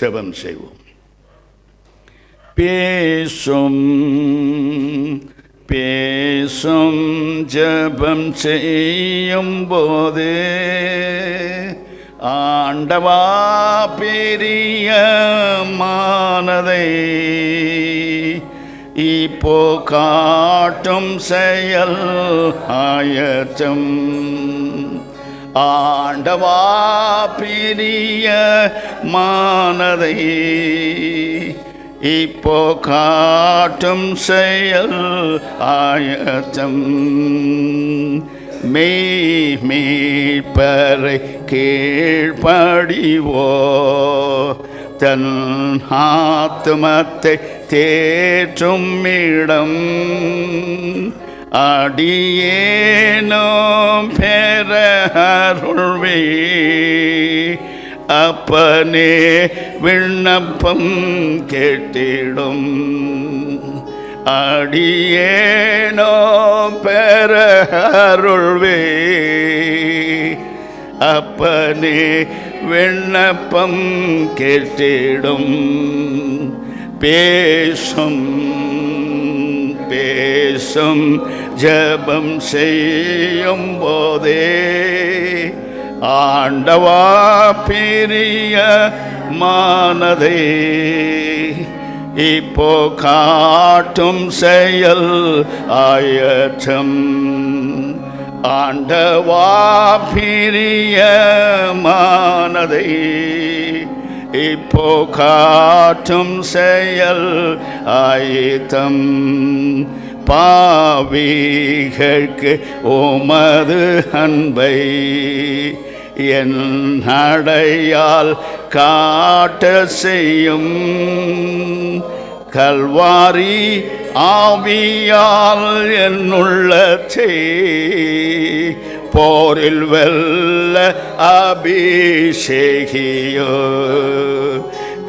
ஜெபம் செய்வோம். பேசும் பேசும் ஜெபம் செய்யும் போது ஆண்டவா பிரியமானதை இப்போ காட்டும் செயல் ஆயத்தம். ஆண்டவா பிரியமானதை இப்போ காட்டும் செயல் ஆயத்தம். மீட்பரை கீழ்ப்படிவோ தன் ஆத்துமத்தை தேற்றும் இடம் அடியேனும் பெற அருள்வே. அப்பனே விண்ணப்பம் கேட்டிடும் அடியேனோ பெற அருள்வே. அப்பனே விண்ணப்பம் கேட்டிடும். பேசும் பேசும் ஜெபம் செய்யும் போதே ஆண்டவா பிரியமானதை இப்போ காட்டும் செயல் ஆயத்தம். ஆண்டவா பிரியமானதை இப்போ காட்டும் செயல் ஆயத்தம். பாவிகளுக்கு உமது அன்பை என் நடையால் காட்ட செய்யும். கல்வாரி ஆவியால் என்னுள்ளத்தை போரில் வெல்ல அபிஷேகியோ.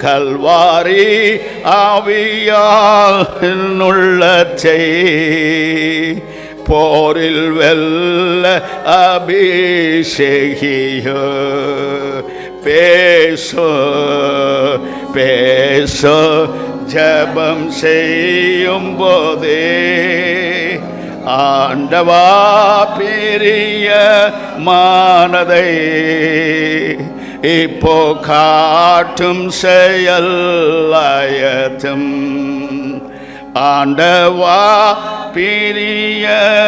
கல்வாரி ஆவியால் என்னுள்ளத்தை போரில் வெல்ல அபிஷேகியோ. பேசோ பேசோ ஜெபம் செய்யும் போதே ஆண்டவா பிரியமானதை இப்போ காட்டும் செயல் ஆயத்தம். ஆண்டவா பிரியமானதை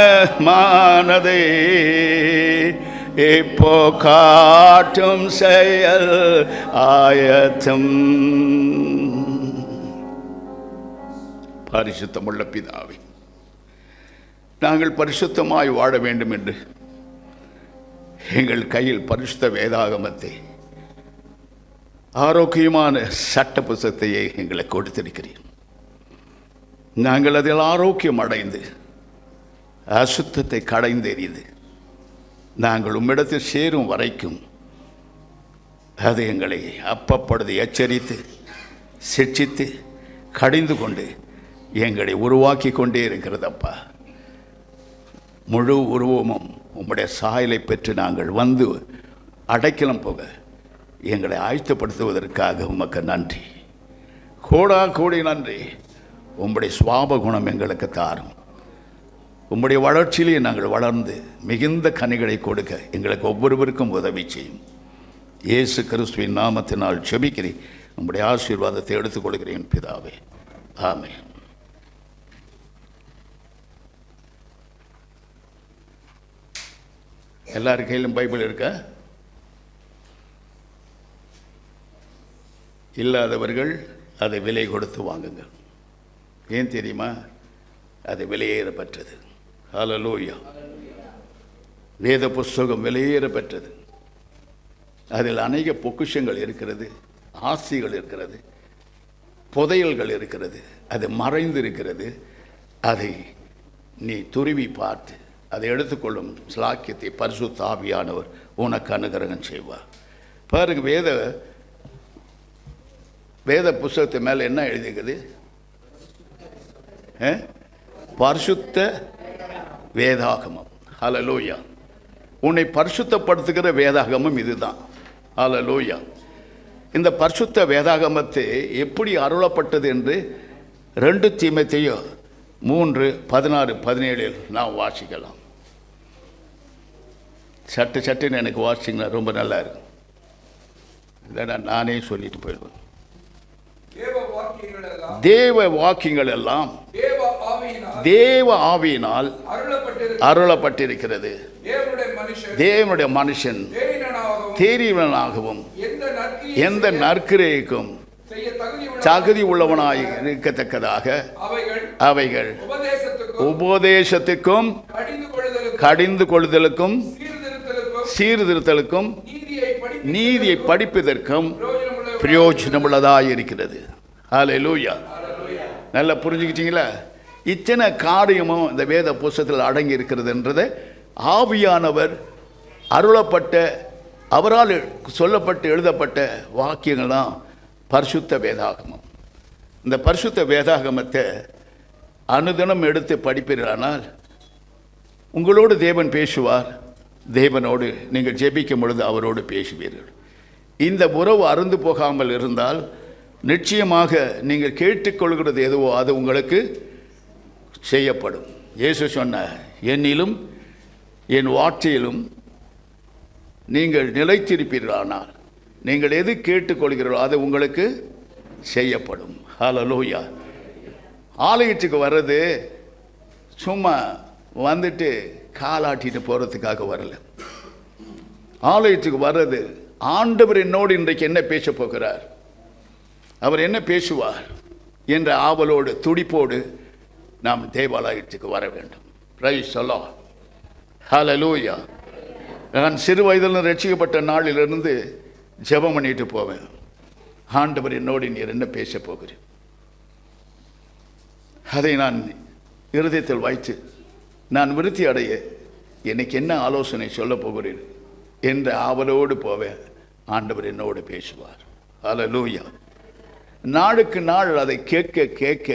இப்போ காட்டும் செயல் ஆயத்தம். பரிசுத்தமுள்ள பிதாவே, நாங்கள் பரிசுத்தமாய் வாழ வேண்டும் என்று எங்கள் கையில் பரிசுத்த வேதாகமத்தை, ஆரோக்கியமான சட்ட புத்தகத்தையே எங்களை கொடுத்திருக்கிறீர். நாங்கள் அதில் ஆரோக்கியம் அடைந்து அசுத்தத்தை கடைந்து எறிந்து நாங்கள் உம்மிடத்தில் சேரும் வரைக்கும் அது எங்களை அப்பப்பொழுது எச்சரித்து சிட்சித்து கடிந்து கொண்டு எங்களை உருவாக்கி கொண்டே இருக்கிறதப்பா. முழு உருவமும் உம்முடைய சாயலை பெற்று நாங்கள் வந்து அடைக்கலம் போக எங்களை ஆயத்தப்படுத்துவதற்காக உமக்கு நன்றி, கோடா கோடி நன்றி. உம்முடைய சுவாப குணம் எங்களுக்கு தாரும். உம்முடைய வளர்ச்சியிலே நாங்கள் வளர்ந்து மிகுந்த கனிகளை கொடுக்க எங்களுக்கு ஒவ்வொருவருக்கும் உதவி செய்யும். இயேசு கிறிஸ்துவின் நாமத்தினால் ஜெபிக்கிறேன். உம்முடைய ஆசீர்வாதத்தை எடுத்துக்கொள்கிறேன் பிதாவே, ஆமென். எல்லார் கையிலும் பைபிள் இருக்கா? இல்லாதவர்கள் அதை விலை கொடுத்து வாங்குங்க. ஏன் தெரியுமா? அது விலையேறப்பட்டது. ஹல்லேலூயா. வேத புஸ்தகம் விலையேறப்பட்டது. அதில் அநேக பொக்கிஷங்கள் இருக்கிறது, ஆசிகள் இருக்கிறது, புதையல்கள் இருக்கிறது. அது மறைந்து இருக்கிறது. அதை நீ துருவி பார்த்து அதை எடுத்துக்கொள்ளும் ஸ்லாக்கியத்தை பரிசுத்த ஆவியானவர் உனக்கு அனுகிரகம் செய்வார். பாருங்க, வேத புஸ்தகத்து மேலே என்ன எழுதிக்குது? பரிசுத்த வேதாகமம். ஹல்லேலூயா. உன்னை பரிசுத்தப்படுத்துகிற வேதாகமம் இதுதான். ஹல்லேலூயா. இந்த பரிசுத்த வேதாகமத்தை எப்படி அருளப்பட்டது என்று 2 தீமோத்தேயு 3:16-17 நாம் வாசிக்கலாம். சட்டுன்னு எனக்கு வாசிங்கன்னா ரொம்ப நல்லா இருக்கும். இல்லைன்னா நானே சொல்லிட்டு போயிடுவேன். தேவ வாக்கியங்கள் எல்லாம் தேவ ஆவியினால் அருளப்பட்டிருக்கிறது. தேவனுடைய மனுஷன் தேறியவனாகவும் எந்த நற்கிரியைக்கும் தகுதி உள்ளவனாய் இருக்கத்தக்கதாக அவைகள் உபதேசத்துக்கும் கடிந்து கொள்ளுதலுக்கும் சீர்திருத்தலுக்கும் நீதியை படிப்பதற்கும் பிரயோஜனமுள்ளதாக இருக்கிறது. ஹல்லேலூயா. நல்லா புரிஞ்சுக்கிட்டீங்களா? இத்தனை காரியமும் இந்த வேத புஸ்தகத்தில் அடங்கி இருக்கிறதுன்றதை ஆவியானவர் அருளப்பட்ட, அவரால் சொல்லப்பட்டு எழுதப்பட்ட வாக்கியங்கள் தான் பரிசுத்த வேதாகமம். இந்த பரிசுத்த வேதாகமத்தை அனுதினம் எடுத்து படிப்பீர்களானால் உங்களோடு தேவன் பேசுவார். தேவனோடு நீங்கள் ஜெபிக்கும் பொழுது அவரோடு பேசுவீர்கள். இந்த உறவு அருந்து போகாமல் இருந்தால் நிச்சயமாக நீங்கள் கேட்டுக்கொள்கிறது எதுவோ அது உங்களுக்கு செய்யப்படும். இயேசு சொன்ன, என்னிலும் என் வார்த்தையிலும் நீங்கள் நிலைத்திருப்பீர்களானால் நீங்கள் எது கேட்டுக்கொள்கிறீர்களோ அது உங்களுக்கு செய்யப்படும். ஹல்லேலூயா. ஆலயத்துக்கு வர்றது சும்மா வந்துட்டு காலாட்டிட்டு போகிறதுக்காக வரல. ஆலயத்துக்கு வர்றது ஆண்டவர் என்னோடு இன்றைக்கு என்ன பேச போகிறார், அவர் என்ன பேசுவார் என்ற ஆவலோடு துடிப்போடு நாம் தேவாலயத்துக்கு வர வேண்டும். Praise the Lord. ஹல்லேலூயா. நான் சிறு வயதில் ரட்சிக்கப்பட்ட நாளிலிருந்து ஜெபம் பண்ணிட்டு போவேன். ஆண்டவர் என்னோடு நீர் என்ன பேச போகிறேன், அதை நான் இருதயத்தில் வைத்து நான் விருத்தி அடைய எனக்கு என்ன ஆலோசனை சொல்ல போகிறேன் என்ற ஆவலோடு போவேன். ஆண்டவர் என்னோடு பேசுவார். ஹல்லேலூயா. நாளுக்கு நாள் அதை கேட்க கேட்க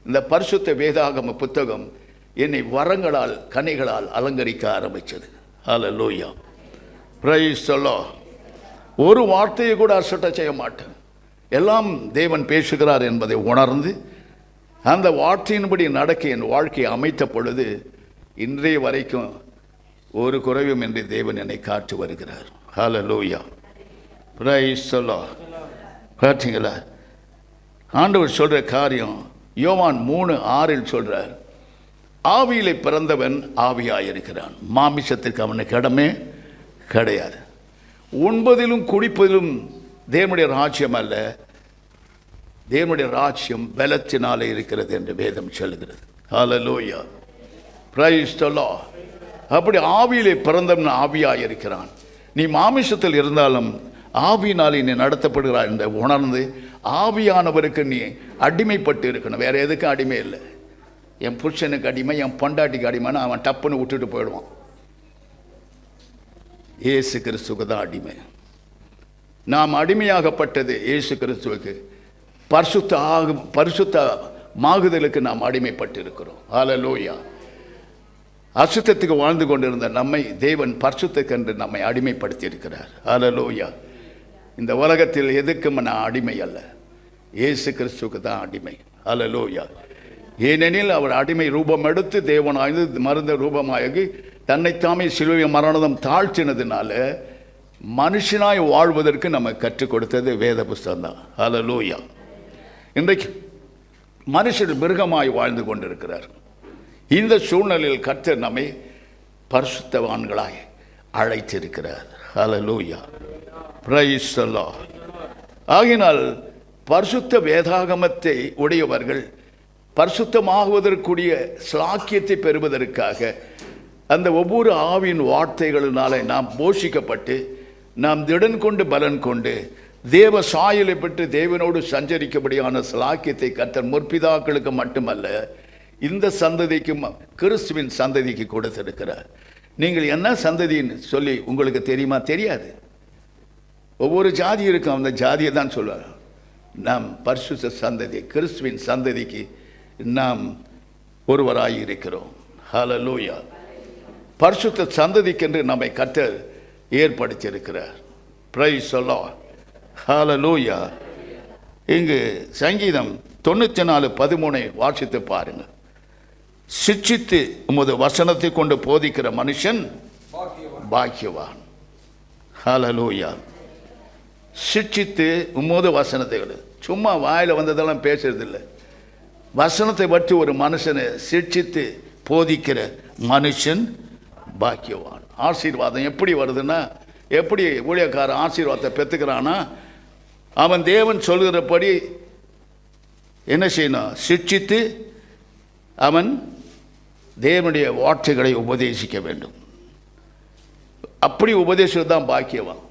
இந்த பரிசுத்த வேதாகம புத்தகம் என்னை வரங்களால் கனிகளால் அலங்கரிக்க ஆரம்பித்தது. ஹல்லேலூயா. Praise the Lord. ஒரு வார்த்தையை கூட அசட்டை செய்ய மாட்டேன். எல்லாம் தேவன் பேசுகிறார் என்பதை உணர்ந்து அந்த வார்த்தையின்படி நடக்க என் வாழ்க்கையை அமைத்த பொழுது இன்றைய வரைக்கும் ஒரு குறைவும் என்று தேவன் என்னை காத்து வருகிறார். ஹல்லேலூயா. Praise the Lord. பார்த்தீங்களா? ஆண்டவர் சொல்கிற காரியம் யோவான் 3:6 சொல்கிறார், ஆவியிலே பிறந்தவன் ஆவியாயிருக்கிறான், மாமிசத்திற்கு அவனுக்கு இடமே கிடையாது. உண்பதிலும் குடிப்பதிலும் தேவனுடைய ராஜ்யம் அல்ல, தேவனுடைய ராஜ்யம் பலத்தினாலே இருக்கிறது என்று வேதம் சொல்கிறது. ஹல்லேலூயா. Praise the Lord. அப்படி ஆவியிலே பிறந்தவன் ஆவியாயிருக்கிறான். நீ மாமிசத்தில் இருந்தாலும் ஆவியினாலே நீ நடத்தப்படுகிறாய் என்று உணர்ந்து ஆவியானவருக்கு நீ அடிமைப்பட்டு இருக்கணும். வேற எதுக்கும் அடிமை இல்லை. என் புருஷனுக்கு அடிமை, என் பொண்டாட்டிக்கு அடிமைன்னு அவன் டப்புன்னு விட்டுட்டு போயிடுவான். இயேசு கிறிஸ்துவுக்கு தான் அடிமை. நாம் அடிமையாகப்பட்டது இயேசு கிறிஸ்துவுக்கு. பரிசுத்த மாகுதலுக்கு நாம் அடிமைப்பட்டு இருக்கிறோம். ஹல்லேலூயா. அசுத்தத்துக்கு வாழ்ந்து கொண்டிருந்த நம்மை தேவன் பரிசுத்தக்கென்று நம்மை அடிமைப்படுத்தி இருக்கிறார். ஹல்லேலூயா. இந்த உலகத்தில் எதுக்கும் நான் அடிமை அல்ல, இயேசு கிறிஸ்துவுக்கு தான் அடிமை. ஹல்லேலூயா. ஏனெனில் அவர் அடிமை ரூபம் எடுத்து தேவனாய்ந்து மருந்த ரூபமாகி தன்னைத்தாமே சிலுவை மரணம் தாழ்த்தினதுனால மனுஷனாய் வாழ்வதற்கு நம்ம கற்றுக் கொடுத்தது வேத புஸ்தகம் தான். ஹல்லேலூயா. இன்றைக்கு மனுஷர் மிருகமாய் வாழ்ந்து கொண்டிருக்கிறார். இந்த சூழ்நிலையில் கர்த்தர் நம்மை பரிசுத்தவான்களாய் அழைத்திருக்கிறார். ஹல்லேலூயா. Praise the Lord. ஆகினால் பரிசுத்த வேதாகமத்தை உடையவர்கள் பரிசுத்தமாகுவதற்குரிய ஸ்லாக்கியத்தை பெறுவதற்காக அந்த ஒவ்வொரு ஆவியின் வார்த்தைகளினாலே நாம் போஷிக்கப்பட்டு நாம் திடன் கொண்டு பலன் கொண்டு தேவ சாயலை பெற்று தேவனோடு சஞ்சரிக்கபடியான ஸ்லாக்கியத்தை கர்த்தர் முற்பிதாக்களுக்கு மட்டுமல்ல இந்த சந்ததிக்கும் கிறிஸ்துவின் சந்ததிக்கு கொடுத்திருக்கிறார். நீங்கள் என்ன சந்ததின்னு சொல்லி உங்களுக்கு தெரியுமா? தெரியாது. ஒவ்வொரு ஜாதி இருக்கும், அந்த ஜாதியை தான் சொல்வார். நாம் பரிசுத்த சந்ததி, கிறிஸ்துவின் சந்ததிக்கு நாம் ஒருவராய் இருக்கிறோம். ஹல்லேலூயா. பரிசுத்த சந்ததிக்கென்று நம்மை கர்த்தர் ஏற்படுத்தி இருக்கிறார். Praise the Lord. ஹல்லேலூயா. இங்கு சங்கீதம் 94:13 வாசித்து பாருங்க. சிட்சித்து உமது வசனத்தை கொண்டு போதிக்கிற மனுஷன் பாக்கியவான். ஹல்லேலூயா. சிட்சித்து உமது வசனத்தை, சும்மா வாயில் வந்ததெல்லாம் பேசுறது இல்லை. வசனத்தை பற்றி ஒரு மனுஷனை சிட்சித்து போதிக்கிற மனுஷன் பாக்கியவான். ஆசீர்வாதம் எப்படி வருதுன்னா, எப்படி ஊழியக்காரன் ஆசீர்வாதத்தை பெற்றுக்கிறான்னா, அவன் தேவன் சொல்கிறபடி என்ன செய்யணும்? சிட்சித்து அவன் தேவனுடைய வார்த்தைகளை உபதேசிக்க வேண்டும். அப்படி உபதேசம் பாக்கியவான்.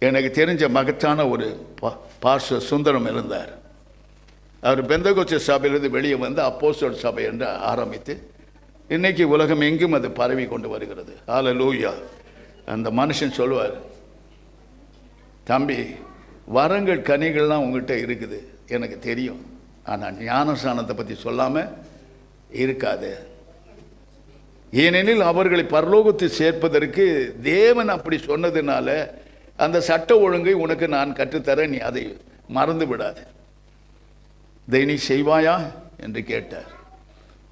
எனக்கு தெரிஞ்ச மகத்தான ஒரு பாஸ்டர் சுந்தரம் இருந்தார். அவர் பெந்தகோஸ்தே சபையிலிருந்து வெளியே வந்து அப்போஸ்தலர் சபை என்று ஆரம்பித்து இன்னைக்கு உலகம் எங்கும் அது பரவி கொண்டு வருகிறது. ஹல்லேலூயா. அந்த மனுஷன் சொல்லுவார், தம்பி, வரங்கள் கனிகள்லாம் உங்கள்கிட்ட இருக்குது, எனக்கு தெரியும். ஆனால் ஞானஸ்நானத்தை பற்றி சொல்லாமல் இருக்காது. ஏனெனில் அவர்களை பரலோகத்தில் சேர்ப்பதற்கு தேவன் அப்படி சொன்னதுனால அந்த சட்ட ஒழுங்கை உனக்கு நான் கற்றுத்தர, நீ அதை மறந்து விடாது. இதை நீ செய்வாயா என்று கேட்டார்.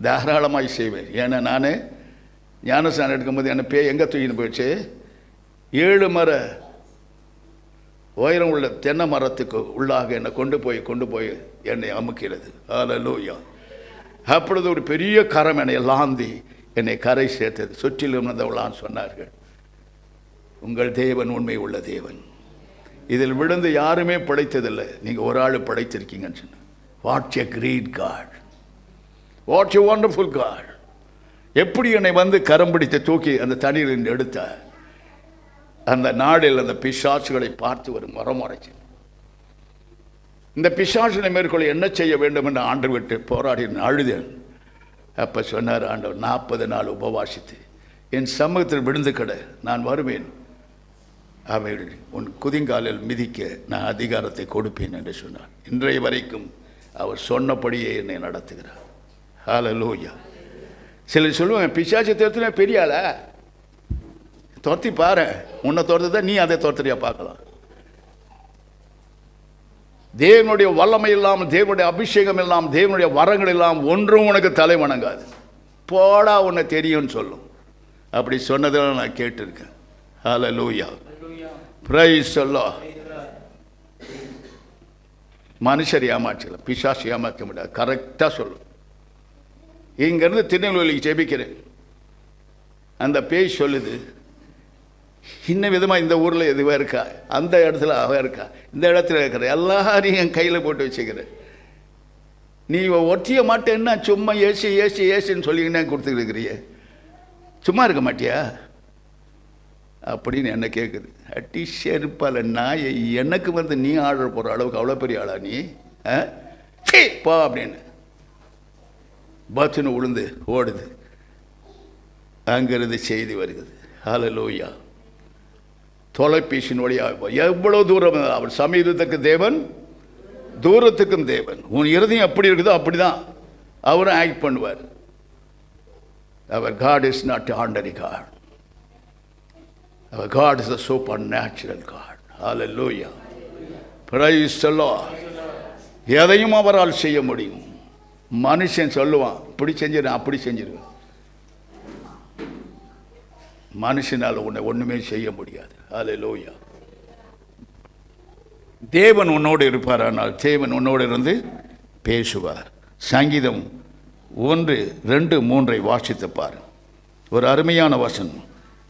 தாராளமாய் செய்வேன். ஏன்னா நான் ஞானஸ்நானம் எடுக்கும்போது என்ன எங்கே தூக்கின்னு போயிடுச்சு? 7 மர உயரம் உள்ள தென்னை மரத்துக்கு உள்ளாக என்னை கொண்டு போய் என்னை அமுக்கிறது. ஹல்லேலூயா. அப்பொழுது ஒரு பெரிய கரம் என்னை லாந்தி என்னை கரை சேர்த்தது. சுற்றிலும் இருந்தவளான்னு சொன்னார்கள், உங்கள் தேவன் உண்மை உள்ள தேவன், இதில் விழுந்து யாருமே படைத்ததில்லை, நீங்கள் ஒரு ஆள் படைத்திருக்கீங்கன்னு சொன்ன. What a great God, what a wonderful God. எப்படி என்னை வந்து கரம் பிடித்து தூக்கி அந்த தண்ணீரில் எடுத்தார். அந்த நாளில் அந்த பிசாசுகளை பார்த்து ஒரு மரமறைச்சு, இந்த பிசாசுகளை மேற்கொள்ள என்ன செய்ய வேண்டும் என்று ஆண்டு விட்டு போராடி அழுதேன். அப்போ சொன்னார் ஆண்டவர், 40 நாள் உபவாசித்து என் சமூகத்தில் விழுந்து கிட, நான் வருவேன், அவைகள் உன் குதிங்காலில் மிதிக்க நான் அதிகாரத்தை கொடுப்பேன் என்று சொன்னார். இன்றைய வரைக்கும் அவர் சொன்னபடியே என்னை நடத்துகிறார். ஹல்லேலூயா. சிலர் சொல்லுவாங்க, பிசாசை துரத்துனா பெரிய ஆளா, துரத்தி பாரு, உன்னை துரத்துதான் நீ அதை துரத்துறியா பார்க்கலாம். தேவனுடைய வல்லமை இல்லாமல், தேவனுடைய அபிஷேகம் இல்லாமல், தேவனுடைய வரங்கள் இல்லாமல் ஒன்றும் உனக்கு தலை வணங்காது. போடா, உன்னை தெரியும்னு சொல்லும். அப்படி சொன்னதெல்லாம் நான் கேட்டிருக்கேன். ஹல்லேலூயா. Praise the Lord. மனுஷர் ஏமாற்றலாம், பிசாசு ஏமாற்ற முடியாது. கரெக்டாக சொல்லும். இங்கேருந்து திருநெல்வேலிக்கு ஜெபிக்கிறேன், அந்த பேய் சொல்லுது, இன்ன விதமாக இந்த ஊரில் எதுவாக இருக்கா, அந்த இடத்துல அவ இருக்கா, இந்த இடத்துல இருக்கிற எல்லாரையும் என் கையில் போட்டு வச்சுக்கிறேன், நீ ஒற்றிய மாட்டேன்னா சும்மா ஏசின்னு சொல்லிக்கினே கொடுத்துருக்கிறிய, சும்மா இருக்க மாட்டியா அப்படின்னு என்ன கேட்குது. அட்டி செருப்பால நான் எனக்கு வந்து நீ ஆர்டர் போடுற அளவுக்கு அவ்வளோ பெரிய ஆளா நீ, போ அப்படின்னு பத்துன்னு உளுந்து ஓடுது. அங்கிருந்து செய்தி வருகிறது. ஹல்லேலூயா. தொலைபேசியின் வழியாக எவ்வளோ தூரம் அவர் சமீபத்துக்கு தேவன், தூரத்துக்கும் தேவன். உன் இருதயம் எப்படி இருக்குதோ அப்படிதான் அவரும் ஆக்ட் பண்ணுவார். அவர் God is not ordinary God. Our God is a supernatural God. Hallelujah. Praise the Lord. எதையும் அவரால் செய்ய முடியும். மனுஷன் சொல்லுவான், இப்படி செஞ்சிருவேன் அப்படி செஞ்சிருவேன். மனுஷனால் உன்னை ஒன்றுமே செய்ய முடியாது. ஹல்லேலூயா. தேவன் உன்னோடு இருப்பார், ஆனால் தேவன் உன்னோடு இருந்து பேசுவார். சங்கீதம் 1:2-3 வாசித்து பாரு. ஒரு அருமையான வசனம்.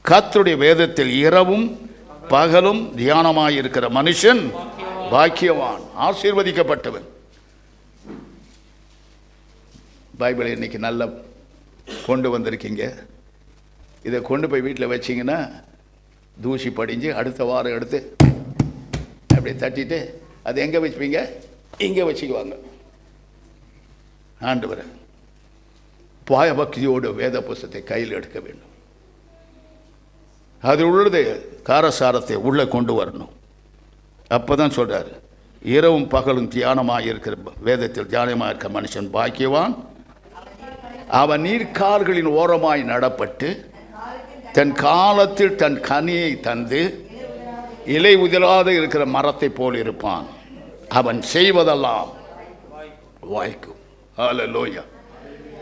கர்த்தருடைய வேதத்தில் இரவும் பகலும் தியானமாயிருக்கிற மனுஷன் பாக்கியவான், ஆசீர்வதிக்கப்பட்டவன். பைபிளை இன்னைக்கு நல்லா கொண்டு வந்திருக்கீங்க. இதை கொண்டு போய் வீட்டில் வச்சிங்கன்னா தூசி படிஞ்சு அடுத்த வாரம் எடுத்து அப்படி தட்டிட்டு அது எங்கே வச்சுப்பீங்க? இங்கே வச்சுக்குவாங்க. ஆண்டவரை பயபக்தியோடு வேத புஸ்தகத்தை கையில் எடுக்க வேண்டும். அது உள்ளது காரசாரத்தை உள்ளே கொண்டு வரணும். அப்போ தான் சொல்கிறார், இரவும் பகலும் தியானமாக இருக்கிற வேதத்தில் தியானமாக இருக்க மனுஷன் பாக்கியவான். அவன் நீர்க்கால்களின் ஓரமாய் நடப்பட்டு தன் காலத்தில் தன் கனியை தந்து இலை உதிராத இருக்கிற மரத்தை போல் இருப்பான். அவன் செய்வதெல்லாம் வாய்க்கும். ஹல்லேலூயா.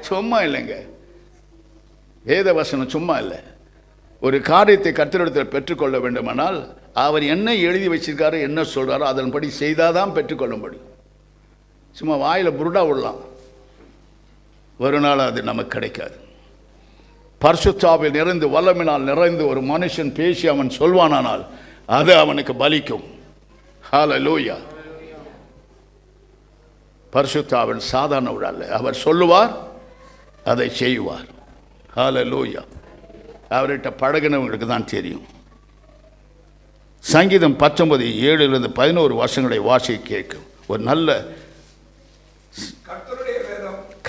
சும்மா இல்லைங்க, வேத வசனம் சும்மா இல்லை. ஒரு காரியத்தை கர்த்தரிடத்தில் பெற்றுக்கொள்ள வேண்டுமானால் அவர் என்ன எழுதி வச்சிருக்காரோ, என்ன சொல்கிறாரோ அதன்படி செய்தாதான் பெற்றுக்கொள்ள முடியும். சும்மா வாயில் புருடா விடலாம், ஒரு நாள் அது நமக்கு கிடைக்காது. பரிசுத்தாவில் நிறைந்து வல்லமினால் நிறைந்து ஒரு மனுஷன் பேசி அவன் சொல்வானானால் அது அவனுக்கு பலிக்கும். ஹல்லேலூயா. பரிசுத்தாவில் சாதாரண விடல்ல, அவர் சொல்லுவார், அதை செய்வார். ஹல்லேலூயா. அவர்கிட்ட பழகினவங்களுக்கு தான் தெரியும். சங்கீதம் 19:7-11 வருஷங்களை வாசிக்க கேட்கும். ஒரு நல்ல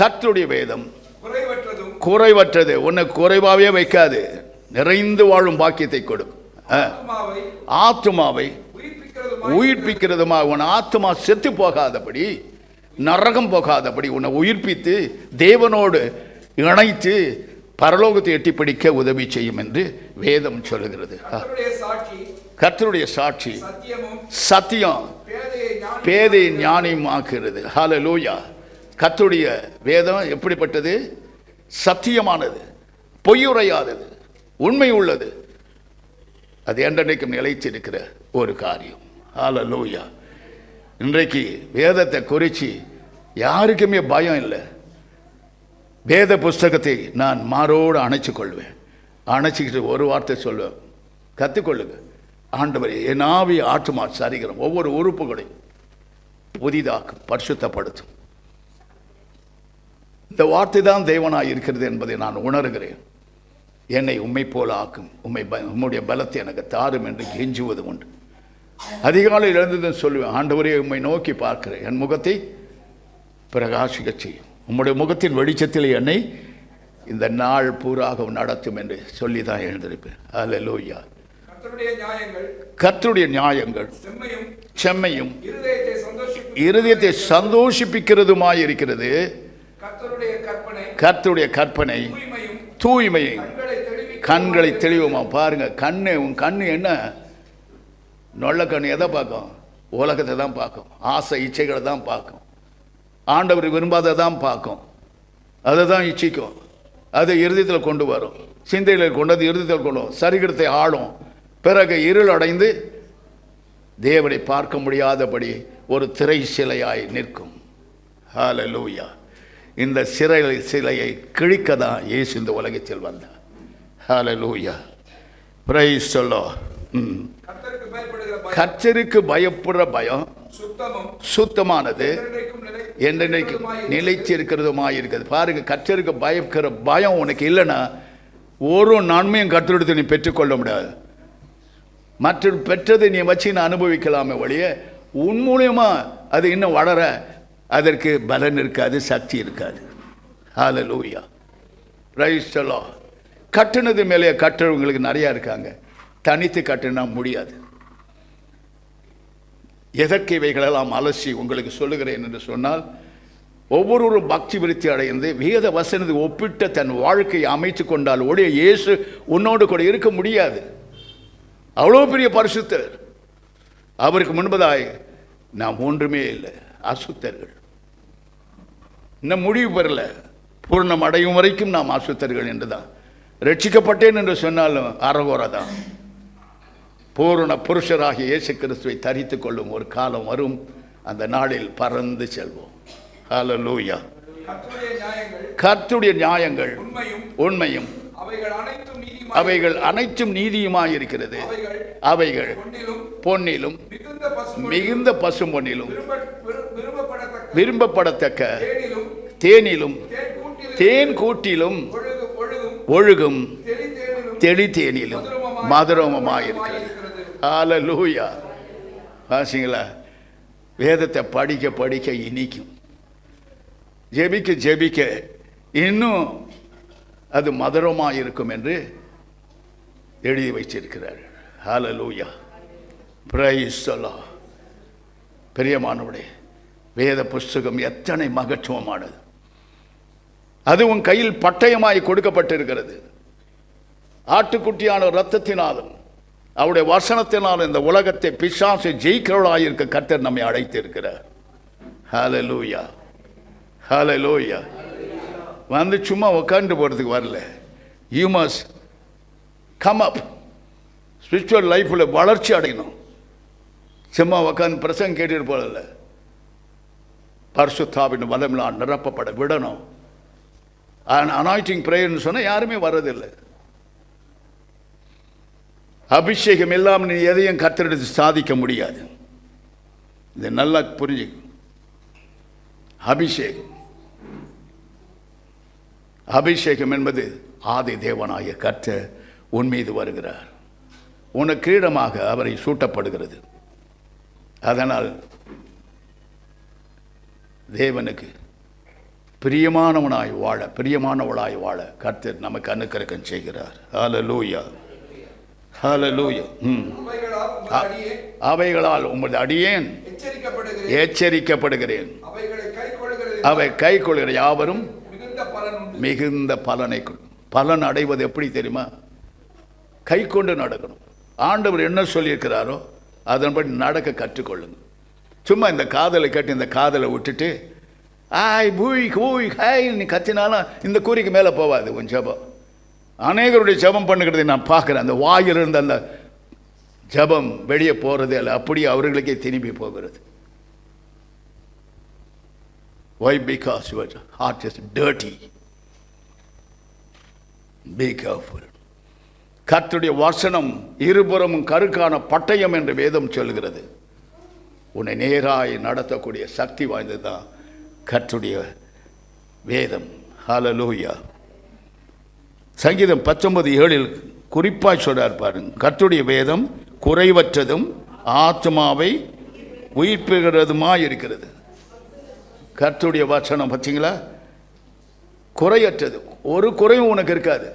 கர்த்தருடைய வேதம் குறைவற்றது, உன்னை குறைவாகவே வைக்காது, நிறைந்து வாழும் பாக்கியத்தை கொடுக்கும். ஆத்துமாவை உயிர்ப்பிக்கிறதுமா, உன் ஆத்துமா செத்து போகாதபடி, நரகம் போகாதபடி உன்னை உயிர்ப்பித்து தேவனோடு இணைத்து பரலோகத்தை எட்டி பிடிக்க உதவி செய்யும் என்று வேதம் சொல்லுகிறது. கர்த்தருடைய சாட்சி சத்தியம் பேதையை ஞானியமாக்குகிறது. ஹல்லேலூயா. கர்த்தருடைய வேதம் எப்படிப்பட்டது? சத்தியமானது, பொய்யுரையாதது, உண்மை உள்ளது. அது என்றைக்கும் நிலைத்திருக்கிற ஒரு காரியம். ஹல்லேலூயா. இன்றைக்கு வேதத்தை குறித்து யாருக்குமே பயம் இல்லை. வேத புஸ்தகத்தை நான் மாரோடு அணைச்சு கொள்வேன். அணைச்சிக்கிட்டு ஒரு வார்த்தை சொல்லுவேன், கற்றுக்கொள்ளுங்க. ஆண்டவரே, என் ஆவி ஆத்துமா சரீரம் ஒவ்வொரு உறுப்புகளையும் புதிதாக்கும், பரிசுத்தப்படுத்தும். இந்த வார்த்தை தான் தேவனாய் இருக்கிறது என்பதை நான் உணர்கிறேன். என்னை உம்மை போல ஆக்கும், உம்முடைய பலத்தை எனக்கு தாரும் என்று கெஞ்சுவது உண்டு. அதிகாலையில் எழுந்ததுன்னு சொல்லுவேன், ஆண்டவரே உம்மை நோக்கி பார்க்கிறேன், என் முகத்தை பிரகாசிக்க செய்யும், உம்முடைய முகத்தின் வெளிச்சத்தில் என்னை இந்த நாள் பூராக நடத்தும் என்று சொல்லி தான் எழுந்திருப்பேன். அல்லேலூயா. கர்த்தருடைய நியாயங்கள் செம்மையும் இருதயத்தை சந்தோஷிப்பிக்கிறதுமாய் இருக்கிறது. கர்த்தருடைய கற்பனை தூய்மையும் கண்களை தெளிவுமா. பாருங்க, கண்ணு, உன் கண்ணு என்ன நொல்ல கண்ணு எதை பார்க்கும்? உலகத்தை தான் பார்க்கும், ஆசை இச்சைகளை தான் பார்க்கும், ஆண்டவர் விரும்பாதை தான் பார்க்கும், அதை தான் இச்சிக்கும், அதை இருதயத்தில் கொண்டு வரும், சிந்தையில் கொண்டு அது இருதயத்தில் கொண்டு வரும், சரீரத்தை ஆளும். பிறகு இருள் அடைந்து தேவனை பார்க்க முடியாதபடி ஒரு திரை சிலையாய் நிற்கும். ஹல்லேலூயா. இந்த சிலையை கிழிக்க தான் இயேசு இந்த உலகத்தில் வந்தார். ஹல்லேலூயா. Praise the Lord. கர்த்தருக்கு பயப்படுற பயம் சுத்தமானது, என்றைக்கும் நிலைச்சிருக்கிறதுமாய் இருக்கிறது. பாருங்க, கர்த்தருக்கு பயப்படுற பயம் உனக்கு இல்லைன்னா ஒரு நன்மையும் கர்த்தரிடத்தில் நீ பெற்றுக்கொள்ள முடியாது. மற்ற பெற்றதை நீ வச்சு நான் அனுபவிக்கலாமே ஒழிய உன் மூலியமா அது இன்னும் வளர அதற்கு பலன் இருக்காது, சக்தி இருக்காது. ஹல்லேலூயா. Praise the Lord. கட்டுனது மேலே கட்டுறவங்களுக்கு நிறையா இருக்காங்க, தனித்து கட்டுனா முடியாது. எதற்கு இவைகளெல்லாம் அலசி உங்களுக்கு சொல்லுகிறேன் என்று சொன்னால், ஒவ்வொருவரும் பக்தி விருத்தி அடைந்து வேத வசனத்தை ஒப்பிட்ட தன் வாழ்க்கையை அமைத்து கொண்டால் ஒழிய இயேசு உன்னோடு கூட இருக்க முடியாது. அவ்வளோ பெரிய பரிசுத்தர். அவருக்கு முன்பதாய் நாம் ஒன்றுமே இல்லை, அசுத்தர்கள். இன்னும் முடிவு பெறல, பூர்ணம் அடையும் வரைக்கும் நாம் அசுத்தர்கள் என்று தான். ரட்சிக்கப்பட்டேன் என்று சொன்னாலும் அறகோரா தான். பூரண புருஷராகிய இயேசு கிறிஸ்துவை தரித்து கொள்ளும் ஒரு காலம் வரும், அந்த நாளில் பறந்து செல்வோம். ஹல்லேலூயா. கர்த்தருடைய நியாயங்கள் உண்மையும் அவைகள் அனைத்தும் நீதியுமாய் இருக்கிறது. அவைகள் பொன்னிலும் மிகுந்த பசும் பொன்னிலும் விரும்பப்படத்தக்க தேனிலும் தேன் கூட்டிலும் ஒழுகும் தெளி தேனிலும் மதுரமுமாய் இருக்கிறது. ஹல்லேலூயா. வாசிங்களா? வேதத்தை படிக்க படிக்க இனிக்கும், ஜெபிக்க ஜெபிக்க இன்னும் அது மதுரமாக இருக்கும் என்று எழுதி வைச்சிருக்கிறார். ஹல்லேலூயா. Praise the Lord. பிரியமானவர்களே, வேத புஸ்தகம் எத்தனை மகத்துவமானது. அது உன் கையில் பட்டயமாய் கொடுக்கப்பட்டிருக்கிறது. ஆட்டுக்குட்டியான இரத்தத்தினாலும் அவருடைய வசனத்தினால் இந்த உலகத்தை பிசாசை ஜெயிக்கிறவளாயிருக்க கர்த்தர் நம்மை அழைத்திருக்கிறார். ஹல்லேலூயா, ஹல்லேலூயா. வந்து சும்மா உட்காந்து போகிறதுக்கு வரல. You must come up. Spiritual லைஃப்பில் வளர்ச்சி அடையணும். சும்மா உட்காந்து பிரசங்கம் கேட்டுட்டு போகல. பரிசுத்தாவின் வல்லமையால் நிரப்பப்பட விடணும். அனாயிட்டிங் பிரேயர்னு சொன்னால் யாருமே வர்றதில்லை. அபிஷேகம் இல்லாமல் நீ எதையும் கர்த்தரிடத்து சாதிக்க முடியாது. இதை நல்லா புரிஞ்சுக்கும். அபிஷேகம் என்பது ஆதி தேவனாய கர்த்தர் உன் மீது வருகிறார். உனக்கு கிரீடமாக அவரை சூட்டப்படுகிறது. அதனால் தேவனுக்கு பிரியமானவளாய் வாழ கர்த்தர் நமக்கு அனுக்கிரகம் செய்கிறார். ஹல்லேலூயா, ஹல்லேலூயா. அவைகளால் உமது அடியேன் எச்சரிக்கப்படுகிறேன். அவை கை கொள்கிற யாவரும் மிகுந்த பலன் அடைவது எப்படி தெரியுமா? கை கொண்டு நடக்கணும். ஆண்டவர் என்ன சொல்லியிருக்கிறாரோ அதன்படி நடக்க கற்றுக்கொள்ளுங்க. சும்மா இந்த காதலை கட்டி இந்த காதலை விட்டுட்டு ஆய் பூய் கூய் ஹாய் நீ கத்தினாலும் இந்த கூறிக்கு மேலே போவாது உன் ஜபம். அநேகருடைய ஜபம் பண்ணுகிறதை நான் பார்க்குறேன். அந்த வாயிலிருந்து அந்த ஜபம் வெளியே போகிறதே இல்லை, அப்படியே அவர்களுக்கே திரும்பி போகிறது. Why? Because your heart is dirty. Be careful. கர்த்தருடைய வசனம் இருபுறமும் கருக்கான பட்டயம் என்று வேதம் சொல்கிறது. உன்னை நேராய் நடத்தக்கூடிய சக்தி வாய்ந்தது தான் கர்த்தருடைய வேதம். ஹல்லேலூயா. சங்கீதம் 19:7 குறிப்பாய் சொல்றார் பாருங்க. கர்த்தருடைய வேதம் குறைவற்றதும் ஆத்மாவை உயிர்ப்புகிறதுமாய் இருக்கிறது. கர்த்தருடைய வசனம் பார்த்தீங்களா, குறையற்றது. ஒரு குறையும் உனக்கு இருக்காது.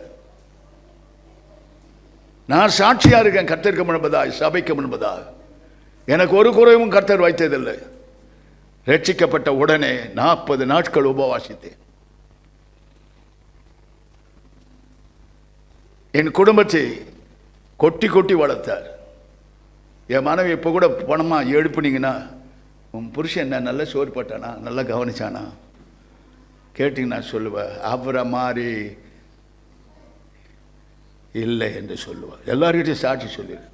நான் சாட்சியா இருக்கேன் கர்த்தருக்கு முன்பதாக சபைக்கு முன்பதாக. எனக்கு ஒரு குறைவும் கர்த்தர் வைத்ததில்லை. ரட்சிக்கப்பட்ட உடனே 40 நாட்கள் உபவாசித்தேன். என் குடும்பத்தை கொட்டி கொட்டி வளர்த்தார். என் மனைவி இப்போ கூட பணமாக எழுப்புனீங்கன்னா உன் புருஷன் என்ன நல்லா சோறு போட்டானா, நல்லா கவனிச்சானா கேட்டிங்கன்னா சொல்லுவேன். அவரை மாதிரி இல்லை என்று சொல்லுவேன். எல்லார்கிட்டையும் சாட்சி சொல்லிடு.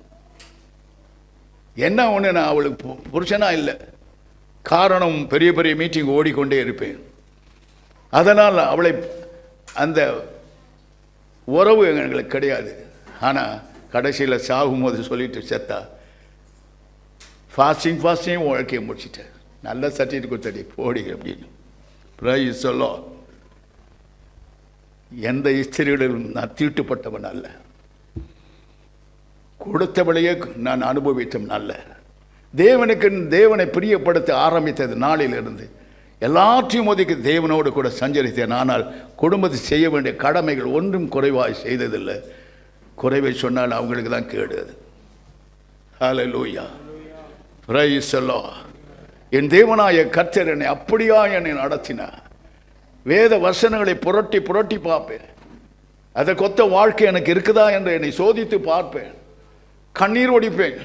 என்ன ஒன்று, நான் அவளுக்கு புருஷனா இல்லை. காரணம் பெரிய பெரிய மீட்டிங் ஓடிக்கொண்டே இருப்பேன். அதனால் அவளை அந்த உறவு எங்களுக்கு கிடையாது. ஆனால் கடைசியில் சாகும்போது சொல்லிட்டு செத்தா. ஃபாஸ்டிங் வாழ்க்கையை முடிச்சிட்டேன். நல்ல சர்டிஃபிகேட் கொடுத்தடி போடி அப்படின்னு பிரைஸ் சொல்லோ. எந்த ஸ்திரீகளிலும் நான் தீட்டுப்பட்டவன் அல்ல. கொடுத்தவளையே நான் அனுபவித்தவன் அல்ல. தேவனை பிரியப்படுத்த ஆரம்பித்தது நாளிலிருந்து எல்லாற்றையும் ஒதுக்கி தேவனோடு கூட சஞ்சரித்தேன். ஆனால் குடும்பத்தை செய்ய வேண்டிய கடமைகள் ஒன்றும் குறைவாய் செய்ததில்லை. குறைவை சொன்னால் அவங்களுக்கு தான் கேடு. அது ஹல்லேலூயா, பிரைஸ் தி லார்ட். என் தேவனாய கர்த்தர் என்னை அப்படியா என்னை நடத்தினார். வேத வசனங்களை புரட்டி புரட்டி பார்ப்பேன். அதை கொத்த வாழ்க்கை எனக்கு இருக்குதா என்று என்னை சோதித்து பார்ப்பேன். கண்ணீர் ஒடிப்பேன்.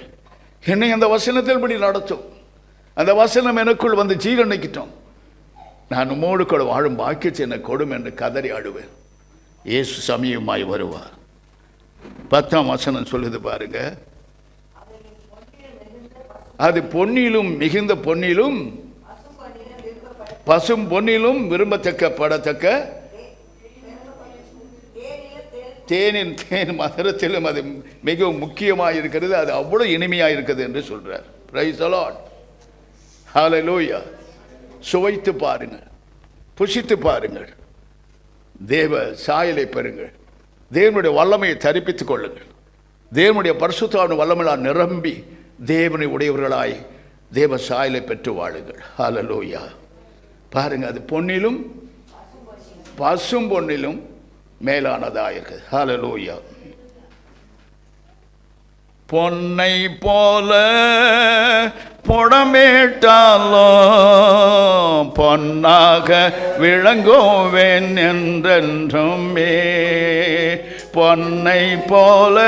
என்னை அந்த வசனத்தில் படி நடத்தும். அந்த வசனம் எனக்குள் வந்து ஜீரணிக்கிட்டோம். நான் உம்மோடு கூட வாழும் பாக்கியத்தை எனக்கு கொடும் என்று கதறி ஆடுவேன். இயேசு சமயமாய் வருவார். 10ஆம் வசனம் சொல்லுது பாருங்க. அது பொன்னிலும் மிகுந்த பொன்னிலும் பசும் பொன்னிலும் விரும்பத்தக்க படத்தக்க தேன் மதுரத்திலும் அது மிகவும் முக்கியமாக இருக்கிறது. அது அவ்வளோ இனிமையாக இருக்குது என்று சொல்றார். பிரைஸ் தி லார்ட், ஹல்லேலூயா. சுவைத்து பாருங்கள், புசித்து பாருங்கள், தேவ சாயலை பெறுங்கள், தேவனுடைய வல்லமையை தரிப்பித்துக் கொள்ளுங்கள், தேவனுடைய பரிசுத்தமான வல்லமையால் நிரம்பி தேவனை உடையவர்களாய் தேவ சாயலை பெற்று வாழுங்கள். ஹல்லேலூயா. பாருங்க, அது பொன்னிலும் பசும் பொன்னிலும் மேலானதாயிருக்கு. ஹல்லேலூயா. பொன்னை போல புடமேட்டாலோ பொன்னாக விளங்குவேன் என்றென்றுமே. பொன்னை போல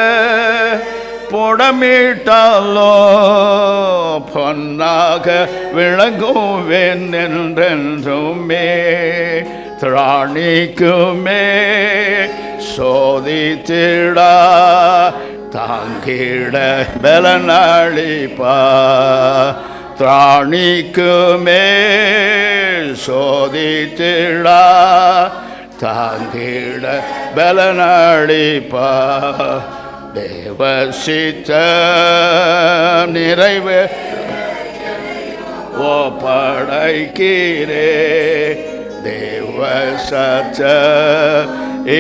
புடமிட்டாலோ பொன்னாக விளங்குவேன் என்றென்றுமே. திராணிக்குமே சோதித்திடா தாங்கிட பலனளிப்பா. திராணிக்குமே சோதித்திடா தாங்கிட பலனளிப்பா. தேவ சித்த நிறைவே ஒப்படைக்கிறே. தேவ சத்த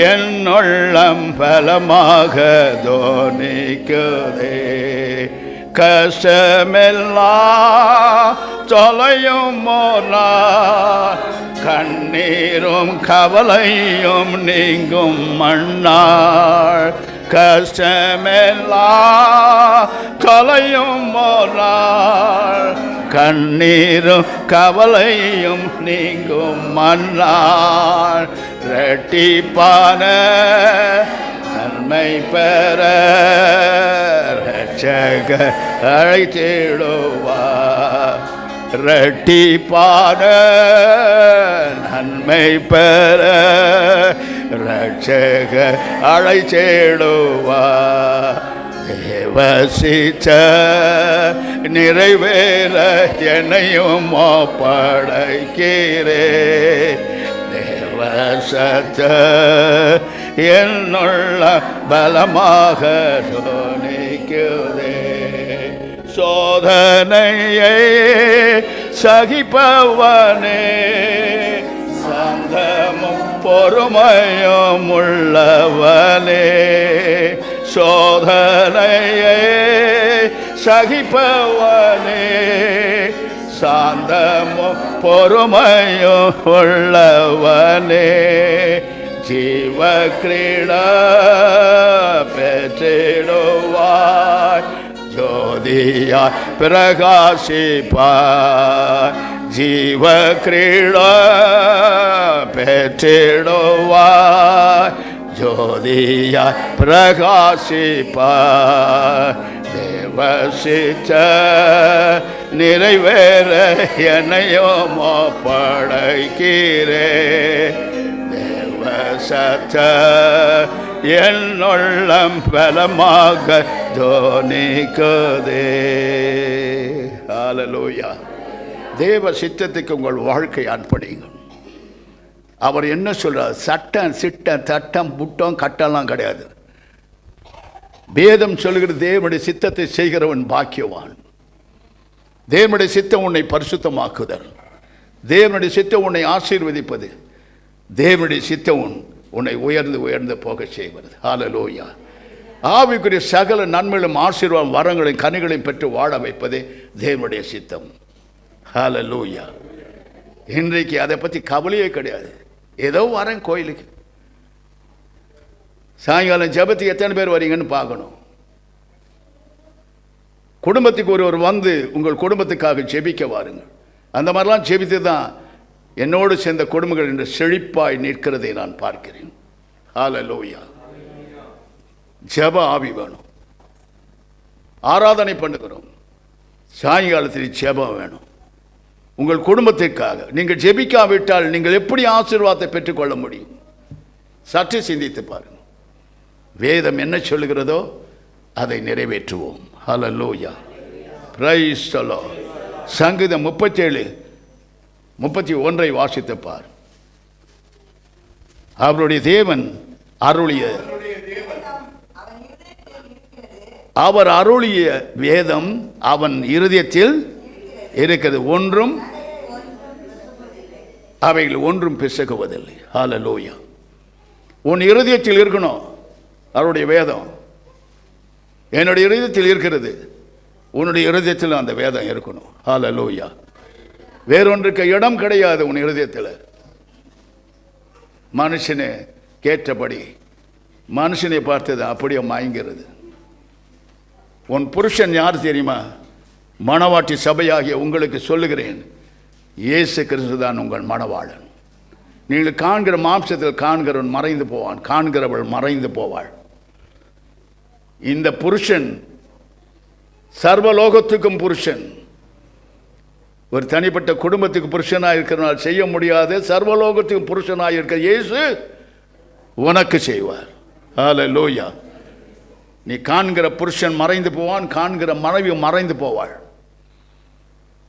என்னுள்ளம் பலமாக தோனிக்குதே. கஷ்டமெல்லாம் தொலையும் மோனா கண்ணீரும் கவலையும் நீங்கும் மண்ணாள். கஷ்டமெல்லாம் தொலையும் மோனாள் கண்ணீரும் கவலையும் நீங்கும் மண்ணாள். இரட்டிப்பான நன்மை பெற ரட்சகர் அழைத்திடுவார். இரட்டிப்பான நன்மை பெற ரட்சகர் அழைத்திடுவார். தேவசித்த நிறைவேற என்னையும் ஒப்படைக்கிறே. தேவசத்த என்னுள்ள பலமாக துணிக்குதே. சோதனையை சகிப்பவனே சாந்தமும் பொறுமையும் உள்ளவனே. சோதனையை சகிப்பவனே சாந்தமும் பொறுமையும் உள்ளவனே. ஜீவ கிரீடா பெற்றிடுவாய் ஜோதியாய் பிரகாசிப்பாய். ஜீவ கிரீடா பெற்றிடுவாய் ஜோதியாய் பிரகாசிப்பாய். தேவசித்த நிறைவேற என்னையும் ஒப்படைக்கிறே. தேவசத்த என்னுள்ளம் பலமாக தோனிக்குதே. ஹல்லேலூயா. தேவ சித்தத்துக்கு உங்கள் வாழ்க்கை அர்ப்பணிங்க. அவர் என்ன சொல்றார்? சட்டம் சிட்டம் தட்டம் புட்டம் கட்டெல்லாம் கிடையாது. வேதம் சொல்கிற தேவனுடைய சித்தத்தை செய்கிறவன் பாக்கியவான். தேவனுடைய சித்தம் உன்னை பரிசுத்தமாக்குதல். தேவனுடைய சித்தம் உன்னை ஆசீர்வதிப்பது. தேவனுடைய சித்தம் உன்னை உயர்ந்து உயர்ந்து போக செய்வது. ஹல்லேலூயா. ஆவிக்குரிய சகல நன்மைகளும் ஆசீர்வாதம் வரங்களையும் கனிகளையும் பெற்று வாழ வைப்பதே தேவனுடைய சித்தம். ஹல்லேலூயா. இன்றைக்கு அதை பற்றி கவலையே கிடையாது. ஏதோ வரேன் கோயிலுக்கு, சாயங்காலம் ஜெபத்துக்கு எத்தனை பேர் வரீங்கன்னு பார்க்கணும். குடும்பத்துக்கு ஒருவர் வந்து உங்கள் குடும்பத்துக்காக ஜெபிக்க வாருங்கள். அந்த மாதிரிலாம் ஜெபித்து தான் என்னோடு சேர்ந்த குடும்பங்கள் என்று செழிப்பாய் நிற்கிறதை நான் பார்க்கிறேன். ஹல்லேலூயா. ஜெப ஆவி வேணும். ஆராதனை பண்ணுகிறோம், சாயங்காலத்தில் ஜெபம் வேணும். உங்கள் குடும்பத்திற்காக நீங்கள் ஜெபிக்காவிட்டால் நீங்கள் எப்படி ஆசீர்வாதத்தை பெற்றுக்கொள்ள முடியும்? சற்று சிந்தித்து பாருங்கள். வேதம் என்ன சொல்லுகிறதோ அதை நிறைவேற்றுவோம். ஹல்லேலூயா. Praise the Lord. சங்கீதம் 37:31 வாசித்து பார். அவருடைய தேவன் அருளிய அவர் அருளிய வேதம் அவன் இருதயத்தில் இருக்கிறது, ஒன்றும் அவைகள் ஒன்றும் பிசகுவதில்லை. ஹல்லேலூயா. உன் இருதயத்தில் இருக்கணும் அவருடைய வேதம். என்னுடைய இருதயத்தில் இருக்கிறது, உன்னுடைய இருதயத்தில் அந்த வேதம் இருக்கணும். ஹல்லேலூயா. வேறொன்றுக்கு இடம் கிடையாது உன் இருதயத்தில். மனுஷனை கேட்டபடி மனுஷனை பார்த்தது அப்படியே மயங்கிறது. உன் புருஷன் யார் தெரியுமா? மணவாட்டி சபையாகிய உங்களுக்கு சொல்லுகிறேன், இயேசு கிறிஸ்து தான் உங்கள் மணவாளன். நீங்கள் காண்கிற மாம்சத்தில் காண்கிறவன் மறைந்து போவான், காண்கிறவள் மறைந்து போவாள். இந்த புருஷன் சர்வலோகத்துக்கும் புருஷன். ஒரு தனிப்பட்ட குடும்பத்துக்கு புருஷனாக இருக்கிறனால் செய்ய முடியாது. சர்வலோகத்துக்கும் புருஷனாக இருக்க இயேசு உனக்கு செய்வார். ஹல்லேலூயா. நீ காண்கிற புருஷன் மறைந்து போவான், காண்கிற மனைவி மறைந்து போவாள்.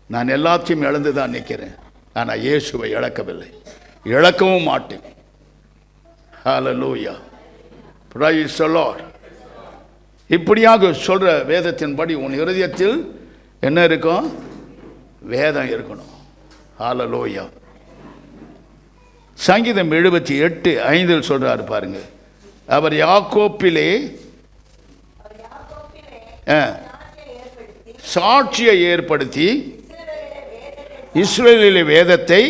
நான் எல்லாத்தையும் இழந்து தான் நிற்கிறேன், ஆனால் இயேசுவை இழக்கவில்லை, இழக்கவும் மாட்டேன். ஹல்லேலூயா. Praise the Lord. இப்படியாக சொல்ற வேதத்தின்படி உன் இருதயத்தில் என்ன இருக்கும்? வேதம் இருக்கணும். ஹல்லேலூயா. சங்கீதம் 78:5 சொல்றாரு பாருங்க. அவர் யாக்கோப்பிலே சாட்சியை ஏற்படுத்தி இஸ்ரவேலிலே வேதத்தை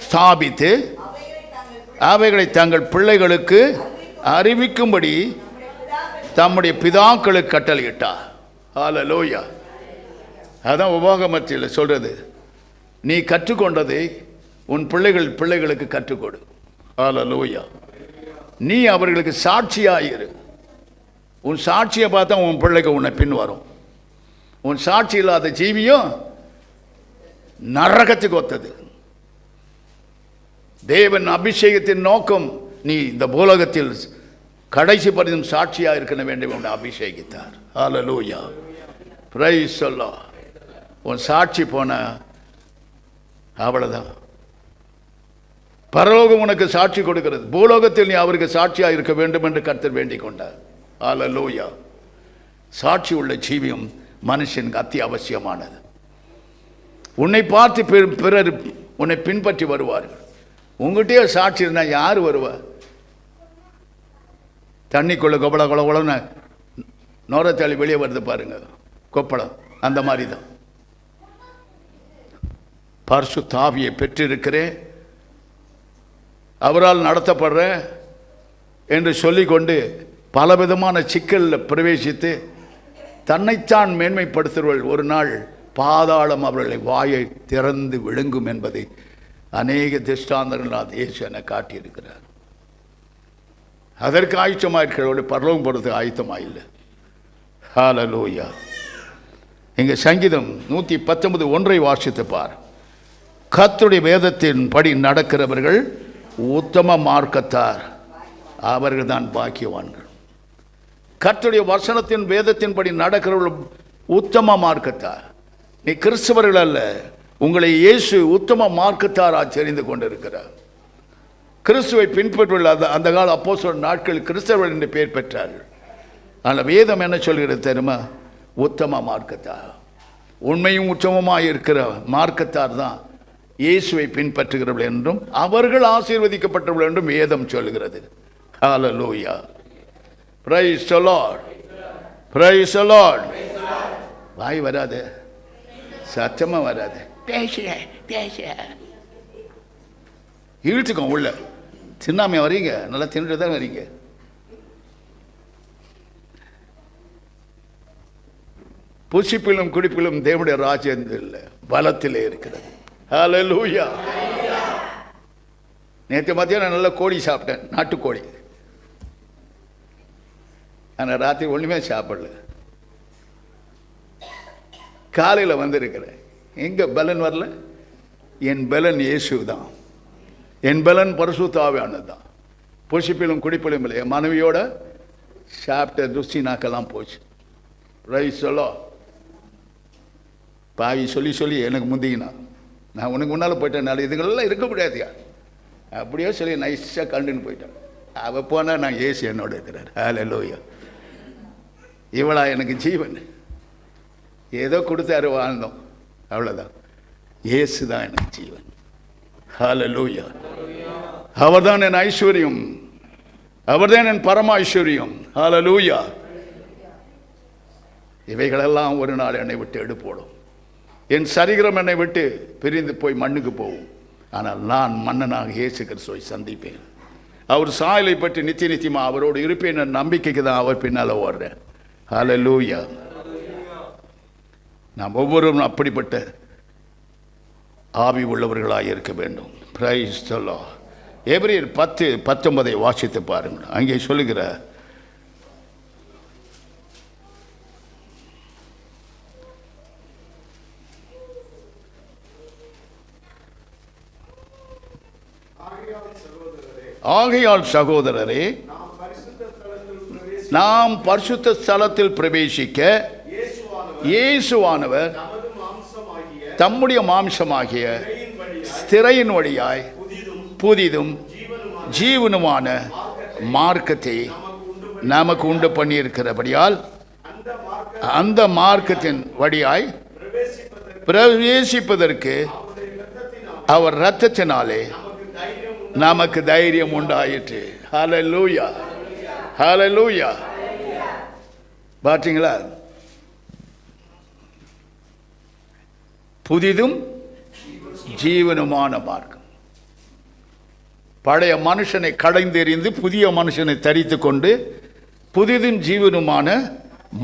ஸ்தாபித்து அவைகளை தங்கள் பிள்ளைகளுக்கு அறிவிக்கும்படி தம்முடைய பிதாக்களுக்கு கட்டளையிட்டார். ஹல்லேலூயா. அதான் உபாகமத்தில் சொல்றது, நீ கற்றுக்கொண்டதை உன் பிள்ளைகளுக்கு கற்றுக்கொடு. ஹல்லேலூயா. நீ அவர்களுக்கு சாட்சியாயிரு. உன் சாட்சியை பார்த்தா உன் பிள்ளைக்கு உன்னை பின் வரும். உன் சாட்சி இல்லாத ஜீவியும் நரகத்துக்கு ஒத்தது. தேவன் அபிஷேகத்தின் நோக்கம் நீ இந்த பூலோகத்தில் கடைசி பரிந்தும் சாட்சியாக இருக்க வேண்டும் என்று அபிஷேகித்தார். ஹல்லேலூயா. Praise the Lord. உன் சாட்சி போன அவ்வளவுதான். பரலோகம் உனக்கு சாட்சி கொடுக்கிறது. பூலோகத்தில் நீ அவருக்கு சாட்சியாக இருக்க வேண்டும் என்று கர்த்தர் வேண்டிக் கொண்டார். ஹல்லேலூயா. சாட்சி உள்ள ஜீவியம் மனுஷனுக்கு அத்தியாவசியமானது. உன்னை பார்த்து பிறர் உன்னை பின்பற்றி வருவார்கள். உங்கள்கிட்டயே சாட்சி இருந்தால் யார் வருவார்? தண்ணிக்குள்ள கொப்பள கொலன்னு நோரத்தாளி வெளியே வருது பாருங்க, கொப்பளம் அந்த மாதிரி தான். பரிசுத்த ஆவியை பெற்றிருக்கிறேன், அவரால் நடத்தப்படுற என்று சொல்லிக்கொண்டு பலவிதமான சிக்கலில் பிரவேசித்து தன்னைத்தான் மேன்மைப்படுத்துகிறவர்கள் ஒரு நாள் பாதாளம் அவர்களை வாயை திறந்து விழுங்கும் என்பதை அநேக திஷ்டாந்தங்கள் இயேசு என காட்டியிருக்கிறார். அதற்கு ஆயத்தமாக இருக்கிறவருடைய பரலோகம் போகிறதுக்கு ஆயத்தமாக இல்லை. ஹல்லேலூயா. இங்கே சங்கீதம் 119:1 வாசித்து பார். கர்த்தருடைய வேதத்தின் படி நடக்கிறவர்கள் உத்தம மார்க்கத்தார், அவர்கள் தான் பாக்கியவான்கள். கர்த்தருடைய வசனத்தின் வேதத்தின்படி நடக்கிறவர்கள் உத்தம மார்க்கத்தார். நீ கிறிஸ்தவர்கள் அல்ல, உங்களை இயேசு உத்தம மார்க்கத்தாராக தெரிந்து கொண்டிருக்கிறார். கிறிஸ்துவை பின்பற்றுள்ள அந்த கால அப்போஸ்தலர் நாட்கள் கிறிஸ்தவர்கள் என்று பெயர் பெற்றார்கள். ஆனால் வேதம் என்ன சொல்கிறது தெரியுமா? உத்தம மார்க்கத்தார். உண்மையும் உத்தமமாக இருக்கிற மார்க்கத்தார் தான் இயேசுவை பின்பற்றுகிறவர்கள் என்றும் அவர்கள் ஆசீர்வதிக்கப்பட்டவர்கள் என்றும் வேதம் சொல்கிறது. ஹல்லேலூயா. Praise the Lord. Praise the Lord. வாய் வராது, சத்தமா வராது. பேச இழுத்துக்கோ உள்ள. தின்னாமே வரீங்க, நல்லா தின்னுட்டு தான் வரீங்க. புசிப்பிலும் குடிப்பிலும் தேவனுடைய ராஜ்யம் இல்லை, பலத்திலே இருக்கிறது. ஹல்லேலூயா. நேற்று மத்தியானம் நல்ல கோழி சாப்பிட்டேன், நாட்டுக்கோழி. ஆனால் ராத்திரி ஒன்றுமே சாப்பிடல. காலையில் வந்திருக்கிறேன். எங்கே பலன் வரல? என் பலன் இயேசு தான். என் பலன் பரிசுத்த ஆவியானது தான். புசிப்பிலும் குடிப்பிலும் இல்லை. என் மனைவியோட சாப்பிட்ட ருசி நாக்கெல்லாம் போச்சு. Price the Lord. பாவி சொல்லி சொல்லி எனக்கு முந்திக்கினா, நான் உனக்கு முன்னால் போயிட்டேன், இதுகளெல்லாம் இருக்க முடியாதுயா அப்படியே சொல்லி நைஸாக கண்டுன்னு போயிட்டேன். அவள் போனால் நான் இயேசு என்னோட இருக்கிறார். ஹல்லேலூயா. இவளா எனக்கு ஜீவன். ஏதோ கொடுத்தாரு, வாழ்ந்தோம், அவ்வளோதான். இயேசு தான் எனக்கு ஜீவன். ஹல்லேலூயா. அவர்தான் என் ஐஸ்வர்யம், அவர்தான் என் பரம ஐஸ்வர்யம். ஹல்லேலூயா. இவைகளெல்லாம் ஒரு நாள் என்னை விட்டு எடுப்போடும். என் சரீரம் என்னை விட்டு பிரிந்து போய் மண்ணுக்கு போகும். ஆனால் நான் மன்னனாக இயேசு கிறிஸ்துவை சந்திப்பேன். அவர் சாயலை பற்றி நித்திய நித்தியமாக அவரோடு இருப்பேன் என்ற நம்பிக்கைக்கு தான் அவர் பின்னால் ஓடுறேன். ஹல்லேலூயா. நாம் ஒவ்வொருவரும் அப்படிப்பட்ட ஆவி உள்ளவர்களாக இருக்க வேண்டும். Praise the Lord. எபிரேயர் 10:19 வாசித்து பாருங்கள். அங்கே சொல்லுகிற ஆகையால் சகோதரரே, நாம் பரிசுத்த ஸ்தலத்தில் பிரவேசிக்க இயேசுவானவர் தம்முடைய மாம்சமாகிய திரையின் வழியாய் புதிதும் ஜீவனுமான மார்க்கத்தை நமக்கு உண்டு பண்ணியிருக்கிறபடியால் அந்த மார்க்கத்தின் வழியாய் பிரவேசிப்பதற்கு அவர் இரத்தத்தினாலே நமக்கு தைரியம் உண்டாயிற்று. ஹல்லேலூயா, ஹல்லேலூயா. பார்த்தீங்களா? புதிதும் ஜீவனுமான மார்க்கம். பழைய மனுஷனை கடைந்தெறிந்து புதிய மனுஷனை தரித்து கொண்டு புதிதும் ஜீவனுமான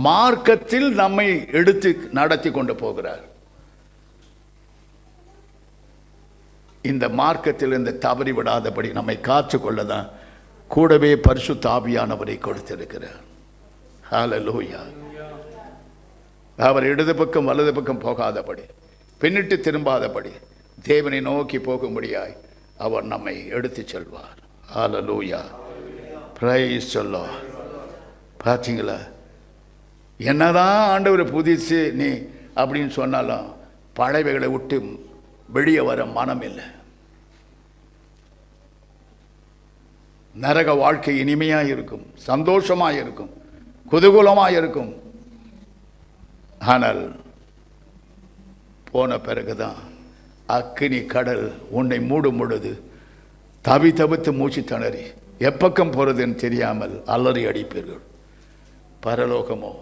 மார்க்கத்தில் நம்மை எடுத்து நடத்தி கொண்டு போகிறார். இந்த மார்க்கத்தில் இந்த தவறி விடாதபடி நம்மை காத்து கொள்ளதான் கூடவே பரிசுத்த ஆவியானவரை கொடுத்திருக்கிறார். ஹல்லேலூயா. அவர் இடது பக்கம் வலது பக்கம் போகாதபடி, பின்னிட்டு திரும்பாதபடி தேவனை நோக்கி போகும்படியாய் அவர் நம்மை எடுத்து செல்வார். ஹல்லேலூயா, பிரைஸ் தி லார்ட். பார்த்தீங்களா? என்னதான் ஆண்டவர் புதுசு நீ அப்படின்னு சொன்னாலும் பழையவைகளை விட்டு வெளியே வர மனம் இல்லை. நரக வாழ்க்கை இனிமையாக இருக்கும், சந்தோஷமாக இருக்கும், குதூகூலமாக இருக்கும். ஆனால் போன பிறகுதான் அக்கினி கடல் உன்னை மூடும் பொழுது தவித்து மூச்சு திணறி எப்பக்கம் போறதுன்னு தெரியாமல் அலறி அடிப்பீர்கள். பரலோகமோ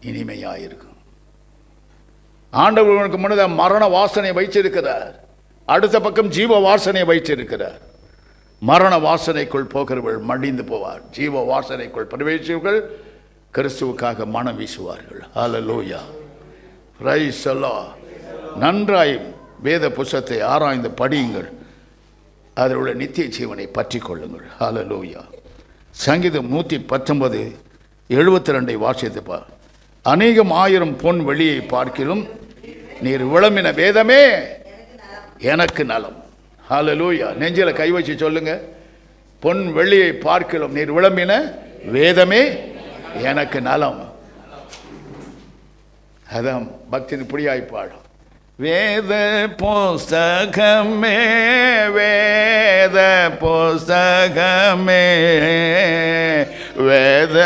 இனிமையாயிருக்கும். ஆண்டவர்களுக்கு முன்னதாக மரண வாசனை வைச்சிருக்கிறார், அடுத்த பக்கம் ஜீவ வாசனை வைச்சிருக்கிறார். மரண வாசனைக்குள் போகிறவர்கள் மடிந்து போவார், ஜீவ வாசனைக்குள் பிரவேசிவர்கள் கிறிஸ்துவுக்காக மனம் வீசுவார்கள். ஹல்லேலூயா, பிரைஸ் தி லார்ட். நன்றாய் வேத புத்தகத்தை ஆராய்ந்து படியுங்கள், அதில் உள்ள நித்திய ஜீவனை பற்றி கொள்ளுங்கள். ஹல்லேலூயா. சங்கீதம் 119:72 வாசித்துப்பா. அநேகம் 1000 பொன் வெளியை பார்க்கிலும் நீர் விளம்பின வேதமே எனக்கு நலம். ஹல்லேலூயா. நெஞ்சில கை வச்சு சொல்லுங்க, பொன் வெள்ளியை பார்க்கிலும் நீர் விளம்பின வேதமே எனக்கு நலம். அதான் பக்தின் புரியாய் பாடும். வேத புஸ்தகமே, வேத புஸ்தகமே, வேத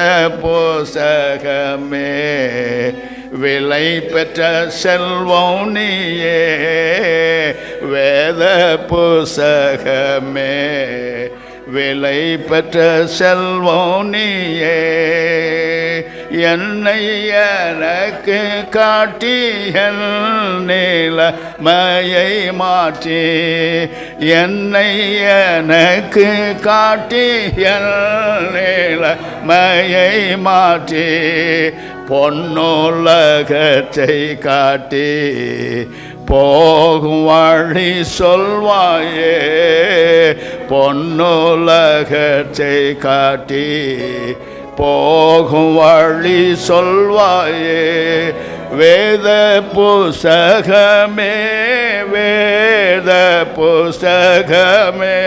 புஸ்தகமே, விலை பெற்ற செல்வம் நீயே. வேத புஸ்தகமே, விலை பெற்ற செல்வம் நீயே. என்னை எனக்கு காட்டி என் நிலைமையை மாற்றி, என்னை எனக்கு காட்டி என் நிலைமையை மாற்றி, பொன்னுலகத்தை காட்டி போகும் வழி சொல்வாயே. பொன்னுலகத்தை காட்டி போகும் வழி சொல்வாயே. வேத புஸ்தகமே, வேத புஸ்தகமே,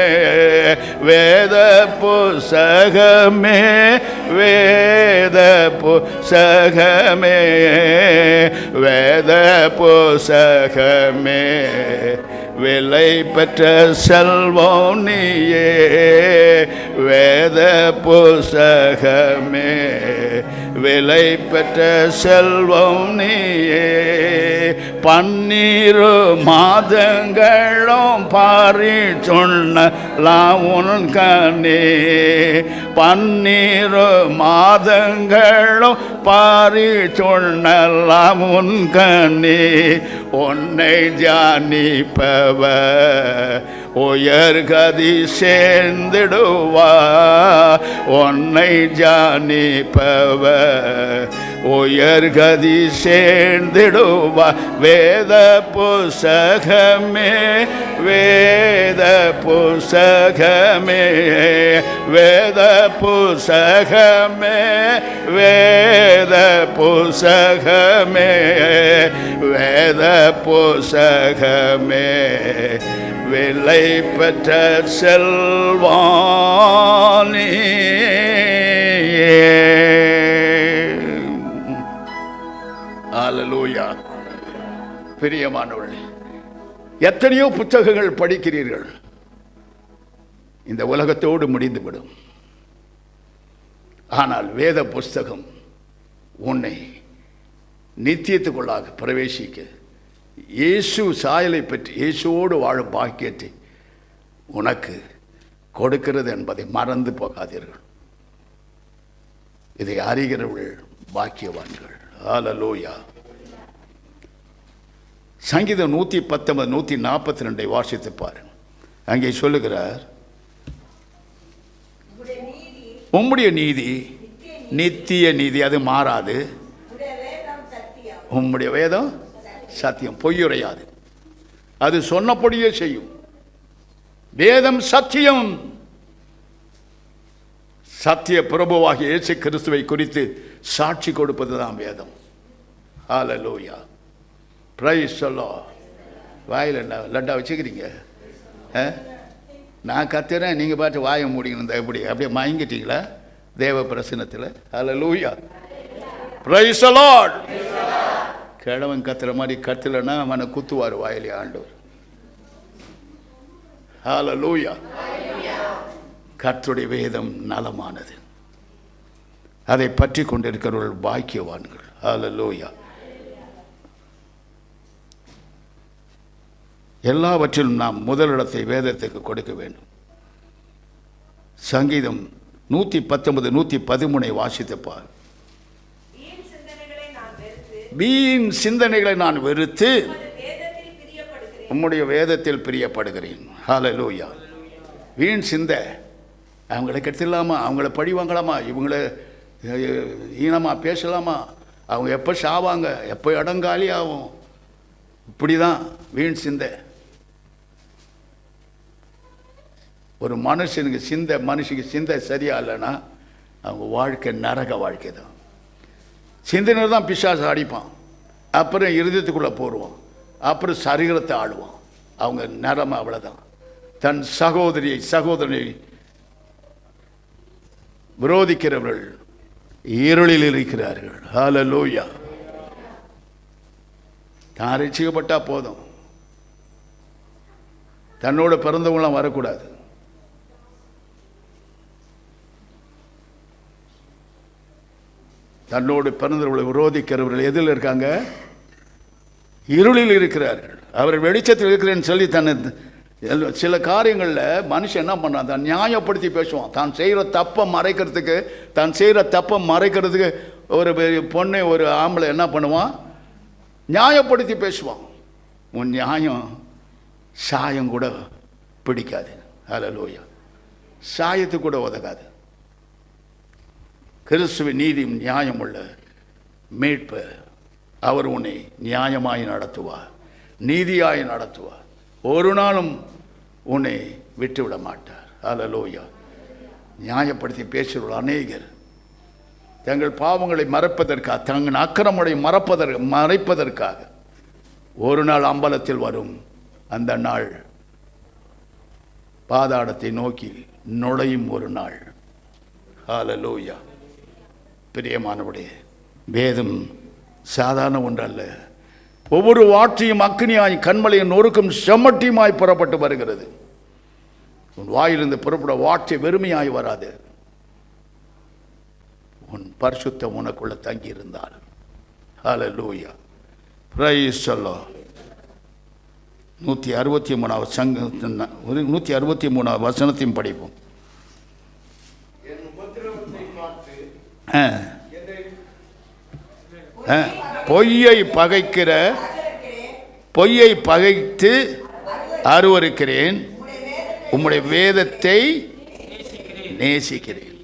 வேத புஸ்தகமே, வேத புஸ்தகமே, வேத புஸ்தகமே, விலை பெற்ற செல்வம் நீயே. வேத புஸ்தகமே, விலை பெற்ற செல்வம் நீயே. 12 மாதங்களும் பாரி சொன்னலாம் உன் கண்ணே. 12 மாதங்களும் பாரி சொன்னலாம் உன் கண்ணே. உன்னை தியானிப்பவ உயர்கதி சேர்ந்திடுவா. உன்னை தியானிப்பவ உயர்கதி சேர்ந்திடுவா. வேத புஸ்தகமே, வேத புஸ்தகமே, வேத புஸ்தகமே, வேத புசகமே, வேத புசகமே, விலை பெற்ற செல்வானே. அல்லேலூயா. பிரியமானவர்களே, எத்தனையோ புத்தகங்கள் படிக்கிறீர்கள், இந்த உலகத்தோடு முடிந்துவிடும். ஆனால் வேத புஸ்தகம் உன்னை நித்தியத்துக்குள்ளாக பிரவேசிக்க, இயேசு சாயலை பற்றி இயேசுவோடு வாழும் பாக்கியத்தை உனக்கு கொடுக்கிறது என்பதை மறந்து போகாதீர்கள். இதை அறிகிறவர்கள் பாக்கியவான்கள். அல்லேலூயா. சங்கீதம் 119 142 வாசித்து பாருங்கள். அங்கே சொல்லுகிறார், உம்முடைய நீதி நித்திய நீதி, அது மாறாது. உம்முடைய வேதம் சத்தியம், பொய்யுரையாது, அது சொன்னபடியே செய்யும். வேதம் சத்தியம். சத்திய பிரபுவாகிய இயேசு கிறிஸ்துவை குறித்து சாட்சி கொடுப்பதுதான் வேதம். ஹல்லேலூயா. Praise the Lord. வாயில் என்ன லட்டா வச்சுக்கிறீங்க? நான் கத்துறேன், நீங்கள் பார்த்து வாயை மூடிக்கணும். அப்படியே மயங்கிட்டீங்களா தேவ பிரசன்னத்தில்? ஹல்லேலூயா. Praise the Lord. கிழவன் கத்துற மாதிரி கத்தலைன்னா அவனை குத்துவார் வாயிலே ஆண்டவர். ஹல்லேலூயா. கர்த்தருடைய வேதம் நலமானது, அதை பற்றி கொண்டிருக்கிறவர்கள் பாக்கியவான்கள். ஹல்லேலூயா. எல்லாவற்றிலும் நாம் முதலிடத்தை வேதத்துக்கு கொடுக்க வேண்டும். சங்கீதம் 119 113 வாசித்துப்பார். வீண் சிந்தனைகளை நான் வெறுத்து உம்முடைய வேதத்தில் பிரியப்படுகிறேன். ஹல்லேலூயா. வீண் சிந்தை, அவங்களை கெடுத்துடலாமா, அவங்கள பழி வாங்கலாமா, இவங்கள ஈனமாக பேசலாமா, அவங்க எப்போ சாவாங்க, எப்போ இடங்காலி ஆகும், இப்படி தான் வீண் சிந்தை. ஒரு மனுஷனுக்கு சிந்தை சரியா இல்லைன்னா அவங்க வாழ்க்கை நரக வாழ்க்கை தான். சிந்தனை தான் பிசாசு அடிப்பான், அப்புறம் இருதயத்துக்குள்ளே போடுவான், அப்புறம் சரீரத்தை ஆடுவான். அவங்க நரம அவ்வளோதான். தன் சகோதரனை விரோதிக்கிறவர்கள் இருளில் இருக்கிறார்கள். ஹல்லேலூயா. தான் ரட்சிக்கப்பட்டா போதும், தன்னோட பிறந்தவங்களாம் வரக்கூடாது. தன்னோடு பிறந்தவர்களை விரோதிக்கிறவர்கள் எதில் இருக்காங்க? இருளில் இருக்கிறார்கள். அவர் வெளிச்சத்தில் இருக்கிறேன்னு சொல்லி சில காரியங்களில் மனுஷன் என்ன பண்ணான், தான் நியாயப்படுத்தி பேசுவான். தான் செய்கிற தப்பை மறைக்கிறதுக்கு ஒரு பொண்ணு ஒரு ஆம்பளை என்ன பண்ணுவான், நியாயப்படுத்தி பேசுவான். உன் நியாயம் சாயம் கூட பிடிக்காது. ஹல்லேலூயா. சாயத்துக்கு கூட உதகாது. கிறிஸ்துவின் நீதியும் நியாயம் உள்ள மீட்பு, அவர் உன்னை நியாயமாய் நடத்துவார், நீதியாய் நடத்துவார். ஒரு நாளும் உன்னை விட்டுவிட மாட்டார். ஹல்லேலூயா. நியாயப்படுத்தி பேசுகிற அநேகர் தங்கள் பாவங்களை மறைப்பதற்காக, தங்கள் அக்கிரமங்களை மறைப்பதற்காக ஒரு நாள் அம்பலத்தில் வரும். அந்த நாள் பாதாளத்தை நோக்கி நுழையும் ஒரு நாள். ஹல்லேலூயா. பிரியமானவரே, வேதம் சாதாரண ஒன்றல்ல. ஒவ்வொரு வார்த்தையும் அக்னியாய் கண்மலையின் நொறுக்கும் செம்மட்டியுமாய் புறப்பட்டு வருகிறது. உன் வாயிலிருந்து புறப்பட வார்த்தை வெறுமையாய் வராது. உன் பரிசுத்தம் உனக்குள்ள தங்கி இருந்தால். ஹல்லேலூயா. Praise the Lord. 163 வசனத்தையும் படிப்போம். பொய்யை பகைத்து அருவருக்கிறேன், உம்முடைய வேதத்தை நேசிக்கிறேன்.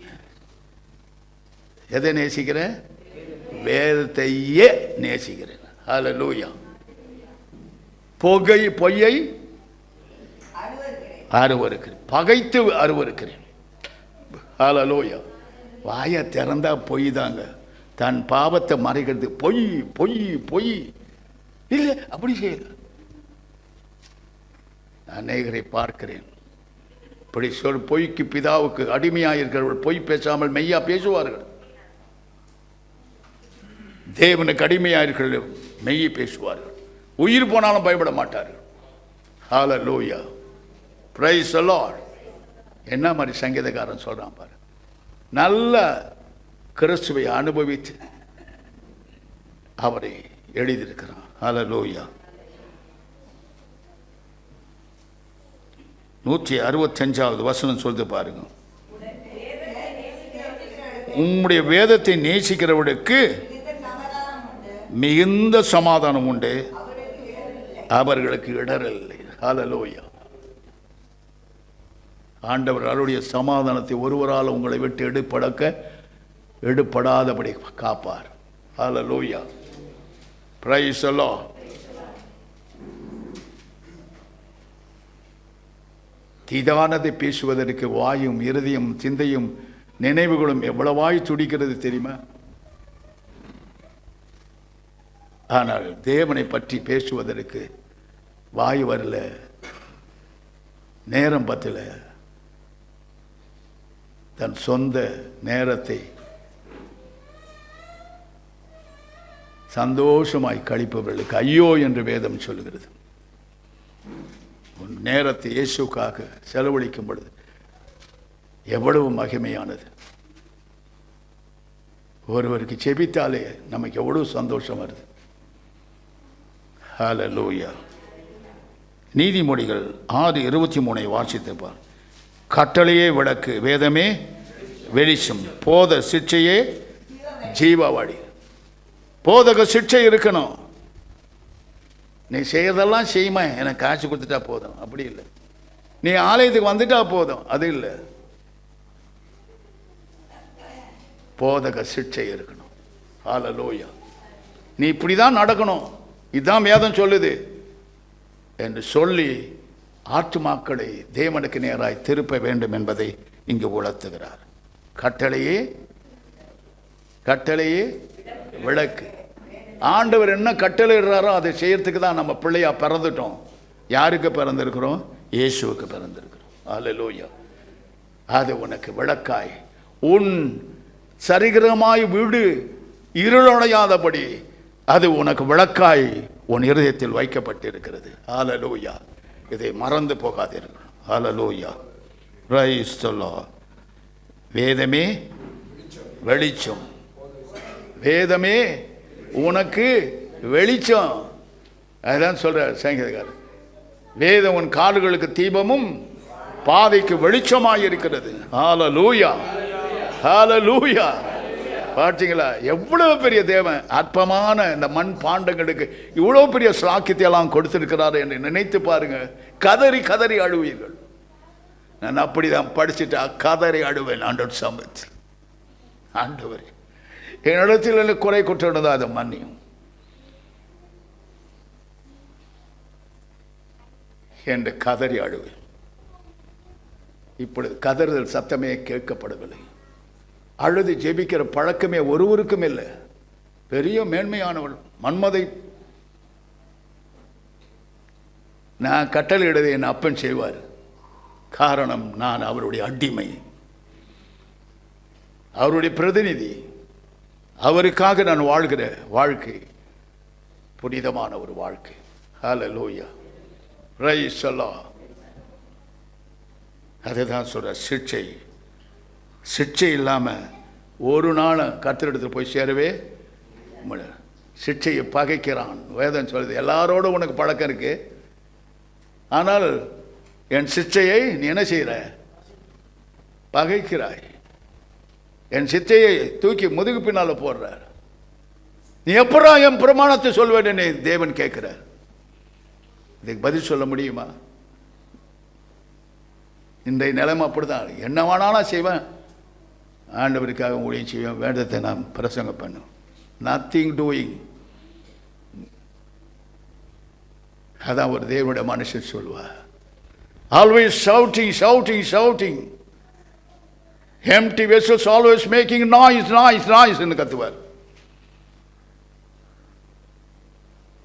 எதை நேசிக்கிறேன்? வேதத்தையே நேசிக்கிறேன். ஹல்லேலூயா. பொய்யை அருவருக்கிறேன், பகைத்து அருவருக்கிறேன். ஹல்லேலூயா. வாயை திறந்தா பொய் தாங்க, தன் பாவத்தை மறைக்கிறது. பொய் பொய் பொய் இல்லை, அப்படி செய்யல. அநேகரை பார்க்கிறேன் இப்படி பொய்க்கு பிதாவுக்கு அடிமையாயிருக்கிறவர்கள் பொய் பேசாமல் மெய்யா பேசுவார்கள். தேவனுக்கு அடிமையாயிருக்கிறவர்கள் மெய்யை பேசுவார்கள். உயிர் போனாலும் பயப்பட மாட்டார்கள். ஹல்லேலூயா, பிரைஸ் தி லார்ட். என்ன மாதிரி சங்கீதக்காரன் சொல்றான் பாரு. நல்ல கிறிஸ்துவை அனுபவித்து அவரை எழுதியிருக்கிறான். ஹல்லேலூயா. 165வது வசனம் சொல்லுது பாருங்க. உம்முடைய வேதத்தை நேசிக்கிறவர்களுக்கு மிகுந்த சமாதானம் உண்டு, அவர்களுக்கு இடரல் இல்லை. ஹல்லேலூயா. ஆண்டவர் அவருடைய சமாதானத்தை ஒருவரால் உங்களை விட்டு எடுப்படாதபடி காப்பார். ஹல்லேலூயா, பிரைஸ் தி லார்ட். தீதானதை பேசுவதற்கு வாயும் இருதயம் சிந்தையும் நினைவுகளும் எவ்வளவாய் துடிக்கிறது தெரியுமா? ஆனால் தேவனை பற்றி பேசுவதற்கு வாய் வரல, நேரம் பத்தல. தன் சொந்த நேரத்தை சந்தோஷமாய் கழிப்பவர்களுக்கு ஐயோ என்று வேதம் சொல்லுகிறது. உன் நேரத்தை இயேசுக்காக செலவழிக்கும் பொழுது எவ்வளவு மகிமையானது. ஒருவருக்கு செபித்தாலே நமக்கு எவ்வளவு சந்தோஷம் வருது. ஹல்லேலூயா. நீதிமொழிகள் 6:23 வாசித்துப்பார். கட்டளையே விளக்கு, வேதமே வெளிச்சம், போத சிட்சையே ஜீவவழி. போதக சிட்சை இருக்கணும். நீ செய்யறதெல்லாம் செய்யுமா, எனக்கு காசு கொடுத்துட்டா போதும், அப்படி இல்லை. நீ ஆலயத்துக்கு வந்துட்டா போதும், அது இல்லை. போதக சிட்சை இருக்கணும். ஹல்லேலூயா. நீ இப்படிதான் நடக்கணும், இதுதான் வேதம் சொல்லுது என்று சொல்லி ஆத்துமாக்களை தேவனுக்கு நேராய் திருப்ப வேண்டும் என்பதை இங்கு உணர்த்துகிறார். கட்டளையே விளக்கு. ஆண்டவர் என்ன கட்டளையிடுறாரோ அதை செய்யறதுக்கு தான் நம்ம பிள்ளையா பிறந்துட்டோம். யாருக்கு பிறந்திருக்கிறோம்? இயேசுவுக்கு பிறந்திருக்கிறோம். ஹல்லேலூயா. அது உனக்கு விளக்காய், உன் சரிகிரமாய் வீடு இருளடையாதபடி அது உனக்கு விளக்காய் உன் இருதயத்தில் வைக்கப்பட்டிருக்கிறது. ஹல்லேலூயா. இதை மறந்து போகாதீர்கள். ஹல்லேலூயா, பிரைஸ் தி லார்ட். வேதமே வெளிச்சம், வேதமே உனக்கு வெளிச்சம். அதுதான் சொல்றார் சங்கீதக்காரர். வேதம் உன் கால்களுக்கு தீபமும் பாதைக்கு வெளிச்சமாய் இருக்கிறது. ஹல்லேலூயா, ஹல்லேலூயா. பார்த்தீங்களா எவ்வளவு பெரிய தேவன் அற்பமான இந்த மண் பாண்டங்களுக்கு இவ்வளவு பெரிய சாக்கியத்தை எல்லாம் கொடுத்திருக்கிறார் என்று நினைத்து பாருங்க. கதறி கதறி அழுவீர்கள். நான் அப்படிதான் படிச்சுட்டா கதறி அழுவேன் ஆண்டவர் சமூகத்தில். ஆண்டவர் என்னிடத்தில் குறை குற்றம்தான், அதை மன்னியும் என்று கதறி அழுவேன். இப்பொழுது கதறுதல் சத்தமே கேட்கப்படவில்லை. அழுது ஜெபிக்கிற பழக்கமே ஒருவருக்கும் இல்லை. பெரிய மேன்மையானவள் மன்மதை. நான் கட்டளையிடுவதை என் அப்பன் செய்வார். காரணம், நான் அவருடைய அடிமை, அவருடைய பிரதிநிதி. அவருக்காக நான் வாழ்கிற வாழ்க்கை புனிதமான ஒரு வாழ்க்கை. ஹல்லேலூயா, பிரைஸ் தி லார்ட். அதுதான் சொல்ற சிட்சை. சிட்சை இல்லாமல் ஒரு நாள் கர்த்தரிடத்தில் போய் சேரவே. சிட்சையை பகைக்கிறான். வேதம் சொல்லுது எல்லாரோடும் உனக்கு பழக்கம் இருக்கு, ஆனால் என் சிட்சையை நீ என்ன செய்கிற? பகைக்கிறாய். என் சிட்சையை தூக்கி முதுகு பின்னால் போடுறார். நீ எப்படா என் பிரமாணத்தை சொல்வேன்னு தேவன் கேட்கிறார். இதுக்கு பதில் சொல்ல முடியுமா? இன்றைய நிலைமை அப்படிதான். என்ன வேணாலும் செய்வேன், ஆண்டவருக்காக ஊழியம் செய்வேன், வேண்டத்தை நான் பிரசங்கம் பண்ணும். Nothing doing. அதான் ஒரு தேவனுடைய மனுஷன் சொல்லுவார். Always shouting shouting shouting. Empty vessels always making noise noise noise என்று கத்துவார்.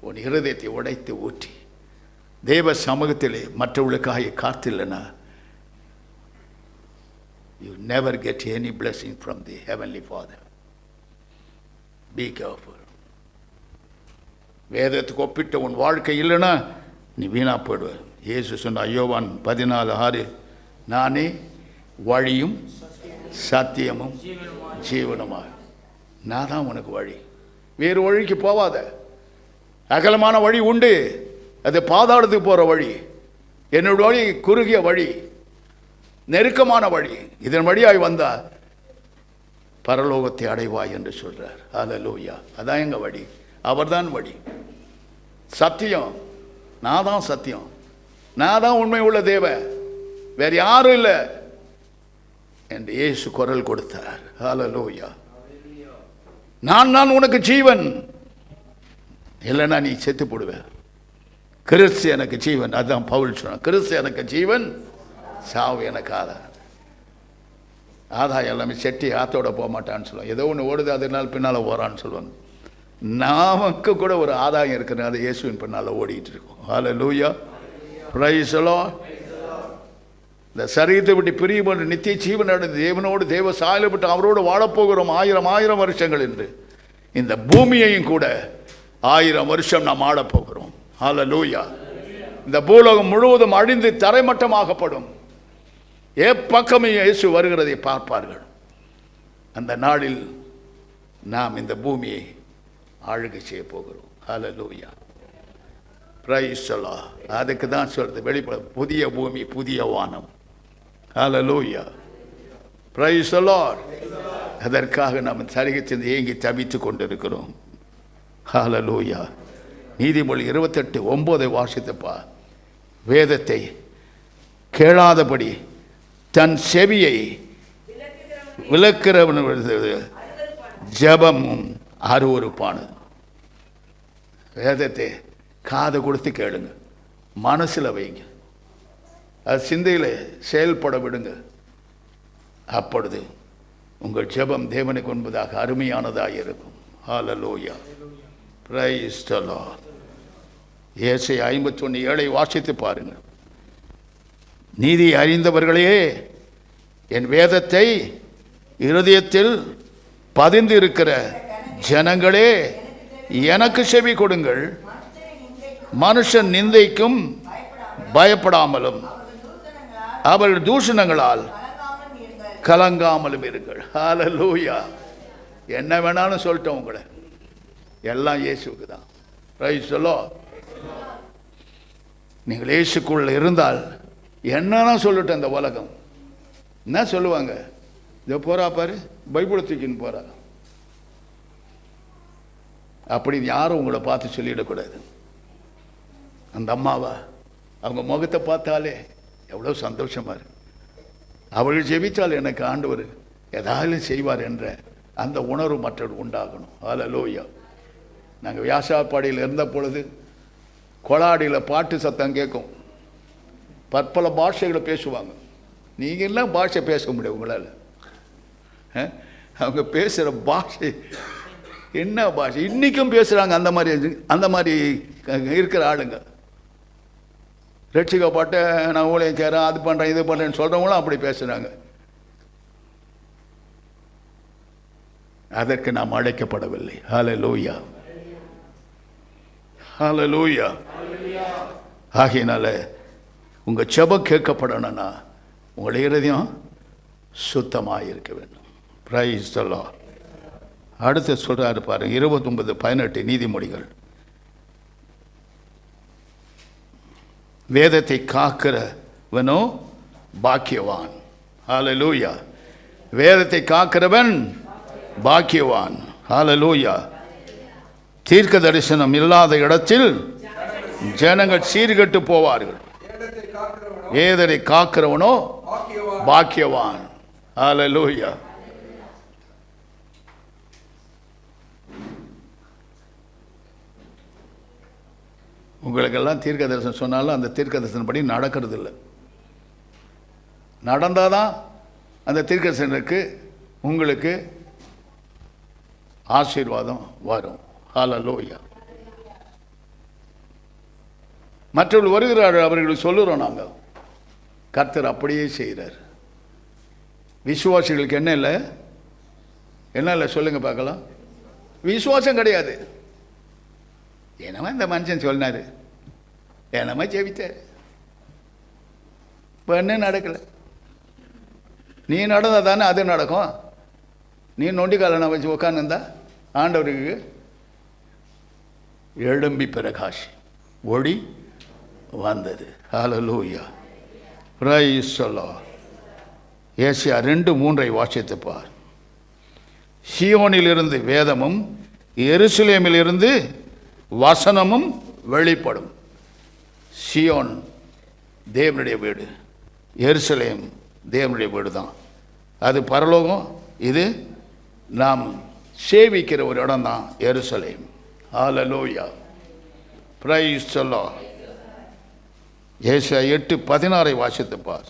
உன் இருதயத்தை உடைத்து ஊற்றி தேவ சமூகத்திலே மற்றவர்களுக்காக காத்தில்லைன்னா you never get any blessing from the Heavenly Father. Be careful. வேதத்துக்கு ஒப்பிட்ட உன் வாழ்க்கை இல்லைன்னா நீ வீணா போயிடுவ. இயேசு சொன்ன யோவான் 14:6, நானே வழியும் சத்தியமும் ஜீவனுமாக. நான் தான் உனக்கு வழி. வேறு வழிக்கு போவாத. அகலமான வழி உண்டு, அது பாதாளத்துக்கு போகிற வழி. என்னோட வழி குறுகிய வழி, நெருக்கமான வழி. இதன் வழியாய் வந்தா பரலோகத்தை அடைவாய் என்று சொல்றார். ஹல்லேலூயா. அதான் எங்க வழி, அவர்தான் வழி. சத்தியம், நான் தான் சத்தியம், நான் தான் உண்மை உள்ள தேவன், வேற யாரும் இல்லை என்று இயேசு குரல் கொடுத்தார். ஹல்லேலூயா. நான் தான் உனக்கு ஜீவன், இல்லைன்னா நீ செத்து போடுவேன். கிறிஸ்து எனக்கு ஜீவன். அதுதான் பவுல் சொன்னான், கிறிஸ்து எனக்கு ஜீவன், சாவு எனக்கு ஆதாயம். ஆதாயம் எல்லாமே செட்டி ஆத்தோட போக மாட்டான்னு சொல்லுவாங்க. ஏதோ ஒன்று ஓடுது, அதனால பின்னால் ஓரான்னு சொல்லுவாங்க. நமக்கு கூட ஒரு ஆதாயம் இருக்குன்னு, அது இயேசுவின் பின்னால் ஓடிட்டு இருக்கும். ஹல்லேலூயா. Praise the Lord. இந்த சரீரத்தை விட்டு பிரியும் நித்திய ஜீவன் அடைந்து தேவனோடு தேவ சாயலப்பட்டு அவரோடு வாழப்போகிறோம் 1000 வருஷங்கள் என்று. இந்த பூமியையும் கூட 1000 வருஷம் நாம் ஆளப்போகிறோம். ஹல்லேலூயா. இந்த பூலோகம் முழுவதும் அழிந்து தரைமட்டமாகப்படும். எப்பக்கமும் இயேசு வருகிறதை பார்ப்பார்கள். அந்த நாளில் நாம் இந்த பூமியை ஆளுகை செய்ய போகிறோம். ஹல்லேலூயா. Praise the Lord. அதுக்கு தான் சொல்றது வெளிப்பட புதிய பூமி புதிய வானம். ஹல்லேலூயா. Praise the Lord. அதற்காக நாம் சரிகத்தில் ஏங்கி தவித்து கொண்டிருக்கிறோம். ஹல்லேலூயா. நீதிமொழி 28:9 வாசித்தப்பா. வேதத்தை கேளாதபடி தன் செவியை விலக்கிறவன் ஜபமும் அருவருப்பானது. வேதத்தை காது கொடுத்து கேளுங்க, மனசில் வைங்க, அது சிந்தையில் செயல்பட விடுங்க. அப்பொழுது உங்கள் ஜெபம் தேவனுக்கு என்பதாக அருமையானதாக இருக்கும். ஹல்லேலூயா. Praise the Lord. ஏசாயா 51:7 வாசித்து பாருங்கள். நீதி அறிந்தவர்களே, என் வேதத்தை இருதயத்தில் பதிந்து இருக்கிற ஜனங்களே, எனக்கு செவி கொடுங்கள். மனுஷன் நிந்தைக்கும் பயப்படாமலும் அவர்கள் தூஷணங்களால் கலங்காமலும் இருங்கள். ஹல்லேலூயா. என்ன வேணாலும் சொல்லிட்டோம், உங்களை எல்லாம் இயேசுக்கு தான். Price the Lord. நீங்கள் இயேசுக்குள்ள இருந்தால் என்னன்னா சொல்லட்டும். இந்த உலகம் என்ன சொல்லுவாங்க? இதை போறா பாரு, பைபிளை தூக்கின்னு போறா. அப்படி யாரும் உங்களை பார்த்து சொல்லிடக்கூடாது. அந்த அம்மாவா, அவங்க முகத்தை பார்த்தாலே எவ்வளோ சந்தோஷமா இருக்கு. அவள் ஜெபித்தால் எனக்கு ஆண்டவர் ஏதாவது செய்வார் என்ற அந்த உணர்வு மற்றவர் உண்டாகணும். ஹல்லேலூயா. நாங்கள் வியாசாப்பாடியில் இருந்த பொழுது கொளாடியில் பாட்டு சத்தம் கேட்கும். பற்பல பாஷைகளை பேசுவாங்க. நீங்கள் எல்லாம் பாஷை பேச முடியும் உங்களால். அவங்க பேசுகிற பாஷை என்ன பாஷை இன்றைக்கும் பேசுகிறாங்க. அந்த மாதிரி இருக்கிற ஆளுங்க. ரட்சிக்கப்பட்ட நான் ஊழியம் செய்கிறேன், அது பண்ணுறேன், இது பண்ணுறேன்னு சொல்கிறவங்களும் அப்படி பேசுகிறாங்க. அதற்கு நாம் அழைக்கப்படவில்லை. ஹல்லேலூயா. ஹல்லேலூயா. ஆகையினால உங்கள் ஜெபம் கேட்கப்படணும்னா உங்கள் இருதயம் சுத்தமாக இருக்க வேண்டும். Praise the Lord. அடுத்து சொல்கிறாரு பாருங்க, 29:18 நீதிமொழிகள். வேதத்தை காக்கிறவனோ பாக்கியவான். ஹல்லேலூயா. வேதத்தை காக்கிறவன் பாக்கியவான். ஹல்லேலூயா. தீர்க்க தரிசனம் இல்லாத இடத்தில் ஜனங்கள் சீர்கெட்டு போவார்கள். வேதத்தை காக்கிறவனோ பாக்கியவான். ஹல்லேலூயா. உங்களுக்கெல்லாம் தீர்க்க தரிசனம் சொன்னாலும் அந்த தீர்க்க தரிசனம் படி நடக்கிறது இல்லை. நடந்தால் தான் அந்த தீர்க்க தரிசனத்துக்கு உங்களுக்கு ஆசீர்வாதம் வரும். ஹல்லேலூயா. மற்றவர்கள் வருகிறார்கள், அவர்களுக்கு சொல்லுறோம் நாங்கள். கர்த்தர் அப்படியே செய்கிறார். விசுவாசிகளுக்கு என்ன இல்லை? என்ன இல்லை சொல்லுங்க பார்க்கலாம். விசுவாசம் கிடையாது. என்னமா இந்த மனுஷன் சொன்னார், என்னமா ஜெபித்தார், இப்போ என்ன நடக்கலை. நீ நடந்தால் தானே அது நடக்கும். நீ நொண்டி காலனை வச்சு உட்காந்துருந்தா ஆண்டவருக்கு எழும்பி பிரகாஷ் ஒளி வந்தது. ஹல்லேலூயா, பிரைஸ் தி லார்ட். ஏசாயா 2:3 வாசித்து பார். சீயோனிலிருந்து வேதமும் எருசலேமிலிருந்து வசனமும் வெளிப்படும். சீயோன் தேவனுடைய வீடு, எருசலேம் தேவனுடைய வீடு தான். அது பரலோகம், இது நாம் சேவிக்கிற ஒரு இடம் தான் எருசலேம். ஹல்லேலூயா, பிரைஸ் தி லார்ட். ஏசாயா 8:16 வாசித்து பார்.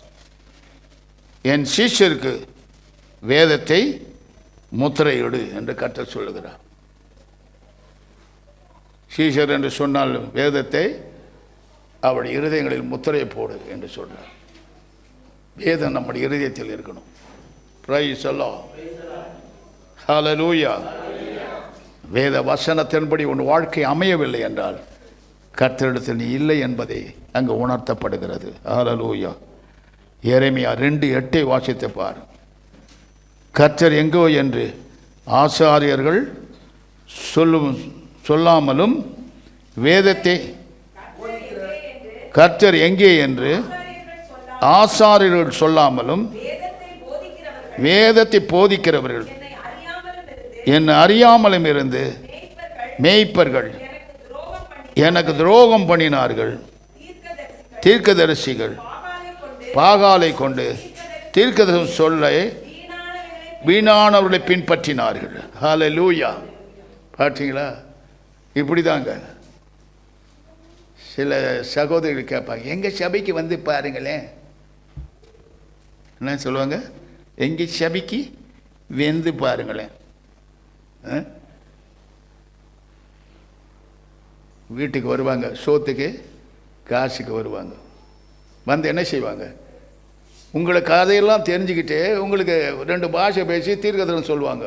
என் சீஷருக்கு வேதத்தை முத்திரையிடு என்று கர்த்தர் சொல்லுகிறார். சீஷர் என்று சொன்னால் வேதத்தை அவருடைய இருதயங்களில் முத்திரையை போடு என்று சொல்றார். வேதம் நம்முடைய இருதயத்தில் இருக்கணும். பிரைஸ் தி லார்ட், ஹல்லேலூயா. வேத வசனத்தின்படி உன் வாழ்க்கை அமையவில்லை என்றால் கர்த்தரிடத்தில் நீ இல்லை என்பதை அங்கு உணர்த்தப்படுகிறது. ஹல்லேலூயா. எரேமியா 2:8 வாசித்து பார். கர்த்தர் எங்கோ என்று ஆசாரியர்கள் சொல்லாமலும் வேதத்தை கர்த்தர் எங்கே என்று ஆசாரியர்கள் சொல்லாமலும் வேதத்தை போதிக்கிறவர்கள் என்னை அறியாமலும் இருந்து மேய்ப்பர்கள் எனக்கு துரோகம் பண்ணினார்கள். தீர்க்கதரிசிகள் பாகாலை கொண்டு தீர்க்கதரிசனம் சொல்ல வீணானவர்களை பின்பற்றினார்கள். ஹல்லேலூயா. பார்த்தீங்களா? இப்படி தாங்க சில சகோதரிகள் கேட்பாங்க, எங்கள் சபைக்கு வந்து பாருங்களேன். என்ன சொல்லுவாங்க? எங்கள் சபைக்கு வந்து பாருங்களேன். வீட்டுக்கு வருவாங்க, சோத்துக்கு காசுக்கு வருவாங்க. வந்து என்ன செய்வாங்க? உங்களை கதையெல்லாம் தெரிஞ்சுக்கிட்டு உங்களுக்கு 2 பாஷை பேசி தீர்க்கதரிசனம் சொல்லுவாங்க.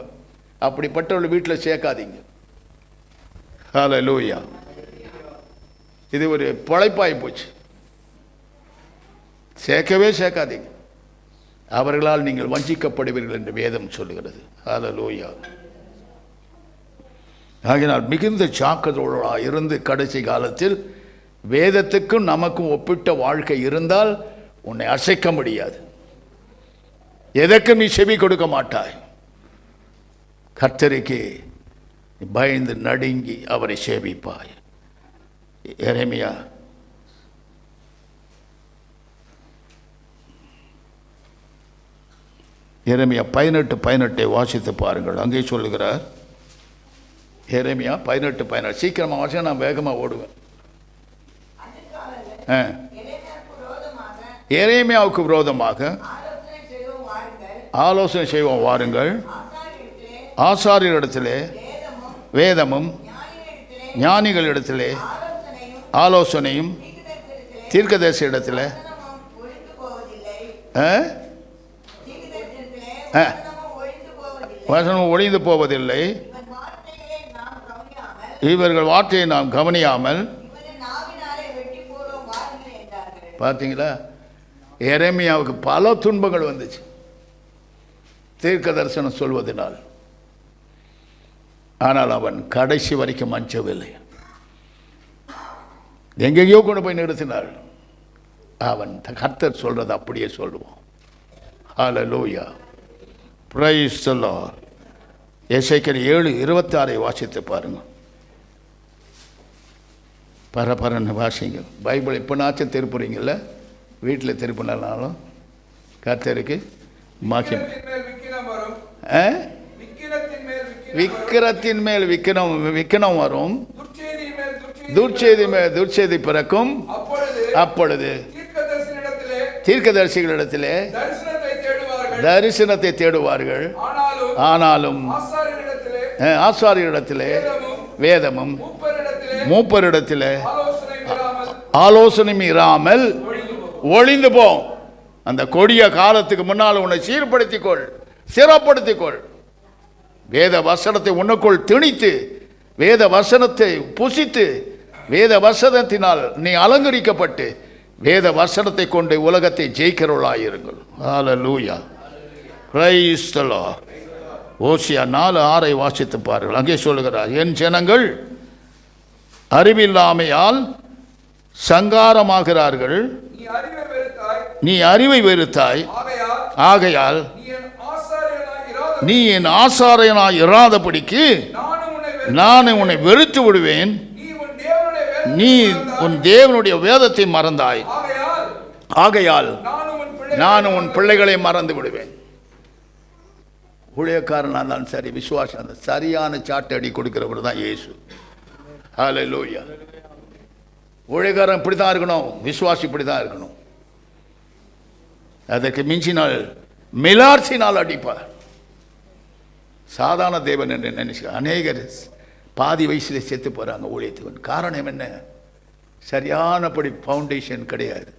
அப்படிப்பட்டவர்கள் வீட்டில் சேர்க்காதீங்க. ஹல்லேலூயா. இது ஒரு பொழைப்பாய் போச்சு. சேர்க்கவே சேர்க்காதீங்க. அவர்களால் நீங்கள் வஞ்சிக்கப்படுவீர்கள் என்று வேதம் சொல்லுகிறது. ஹல்லேலூயா. ஆகினால் மிகுந்த ஜாக்கிரதையோடு இருந்து கடைசி காலத்தில் வேதத்துக்கும் நமக்கும் ஒப்பிட்ட வாழ்க்கை இருந்தால் உன்னை அசைக்க முடியாது. எதற்கும் நீ செவி கொடுக்க மாட்டாய். கர்த்தருக்கு பயந்து நடுங்கி அவரை சேவிப்பாய். எரேமியா எரேமியா 18:18 வாசித்து பாருங்கள். அங்கே சொல்லுகிறார். எரேமியா 18:18 சீக்கிரமாக வாசிக்க, நான் வேகமாக ஓடுவேன். எரேமியாவுக்கு விரோதமாக ஆலோசனை செய்வோம் வாருங்கள். ஆசாரியரிடத்திலே வேதமும் ஞானிகளிடத்திலே ஆலோசனையும் தீர்க்கதரிசி இடத்துல வசனம் ஒழிந்து போவதில்லை. இவர்கள் வார்த்தையை நாம் கவனியாமல். பார்த்தீங்களா? எரேமியாவுக்கு பல துன்பங்கள் வந்துச்சு தீர்க்க தரிசனம் சொல்வதனால். ஆனால் அவன் கடைசி வரைக்கும் அஞ்சவில்லை. எங்கெங்கயோ கொண்டு போய் நிறுத்தினாள். அவன் கர்த்தர் சொல்றது அப்படியே சொல்லுவான். ஹல்லேலூயா, பிரைஸ் தி லார்ட். எசேக்கியேல் 7:26 வாசித்து பாருங்க. பரபரன்னு வாசிங்க. பைபிள் இப்போனாச்சும் திருப்புறீங்கல்ல, வீட்டில் திருப்பினாலும் கர்த்தருக்கு மகிமை. விக்கிரத்தின் மேல் விக்கிரம் வரும், துர்ச்செய்தி மேல் துர்ச்செய்தி பிறக்கும். அப்பொழுது தீர்க்கதரிசிகளிடத்திலே தரிசனத்தை தேடுவார்கள். ஆனாலும் ஆசாரியரிடத்திலே வேதமும் மூப்பரிடத்திலே ஆலோசனை மீறாமல் ஒளிந்து போ. அந்த கொடிய காலத்துக்கு முன்னால் உன்னை சீர்படுத்திக்கொள், சிறப்படுத்திக்கொள். வேத வசனத்தை உன்னுக்குள் திணித்து, வேத வசனத்தை புசித்து, வேத வசனத்தினால் நீ அலங்கரிக்கப்பட்டு வேத வசனத்தை கொண்டு உலகத்தை ஜெயிக்கிறவர்களாயிருங்கள். ஹல்லேலூயா, பிரைஸ் தி லார்ட். ஓசியா 4:6 வாசித்து பாருங்கள். அங்கே சொல்லுகிறார், என் ஜனங்கள் அறிவில்லாமையால் சங்காரமாகிறார்கள். நீ அறிவை வெறுத்தாய், ஆகையால் நீ என் ஆசாரியனாய் இராதபடிக்கு நான் உன்னை வெறுத்து விடுவேன். நீ உன் தேவனுடைய வேதத்தை மறந்தாய், ஆகையால் நான் உன் பிள்ளைகளை மறந்து விடுவேன். ஊழியக்காரனாக இருந்தாலும் சரி, விசுவாசம் சரியான சாட்டடி கொடுக்கிறவர் தான் இயேசு. ஹல்லேலூயா. ஊழியக்காரன் இப்படி தான் இருக்கணும், விசுவாசி இப்படி தான் இருக்கணும். அதற்கு மிஞ்சினால் மிலார்சினால் அடிப்பார். சாதாரண தேவன் என்று நினைச்சு அநேகர் பாதி வயசுல செத்து போகிறாங்க ஊழியத்துக்கு. காரணம் என்ன? சரியானபடி ஃபவுண்டேஷன் கிடையாது.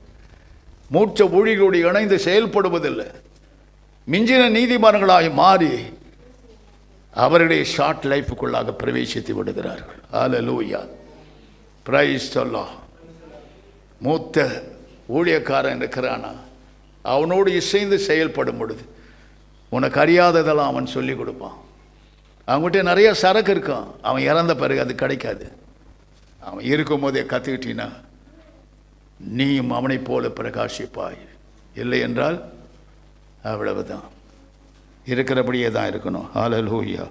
மூச்ச ஊழிகளோடு இணைந்து செயல்படுவதில்லை. மிஞ்சின நீதிமான்களாக மாறி அவருடைய ஷார்ட் லைஃபுக்குள்ளாக பிரவேசித்து விடுகிறார்கள். ஹல்லேலூயா, பிரைஸ் தி லார்ட். மூத்த ஊழியக்காரன் இருக்கிறானா, அவனோடு இசைந்து செயல்படும் பொழுது உனக்கு அறியாததெல்லாம் அவன் சொல்லிக் கொடுப்பான். அவங்ககிட்ட நிறைய சரக்கு இருக்கான், அவன் இறந்த பிறகு அது கிடைக்காது. அவன் இருக்கும் போதே கற்றுக்கிட்டீன்னா நீயும் அவனை போல பிரகாசிப்பாய். இல்லை என்றால் அவ்வளவுதான், இருக்கிறபடியே தான் இருக்கணும். ஹல்லேலூயா.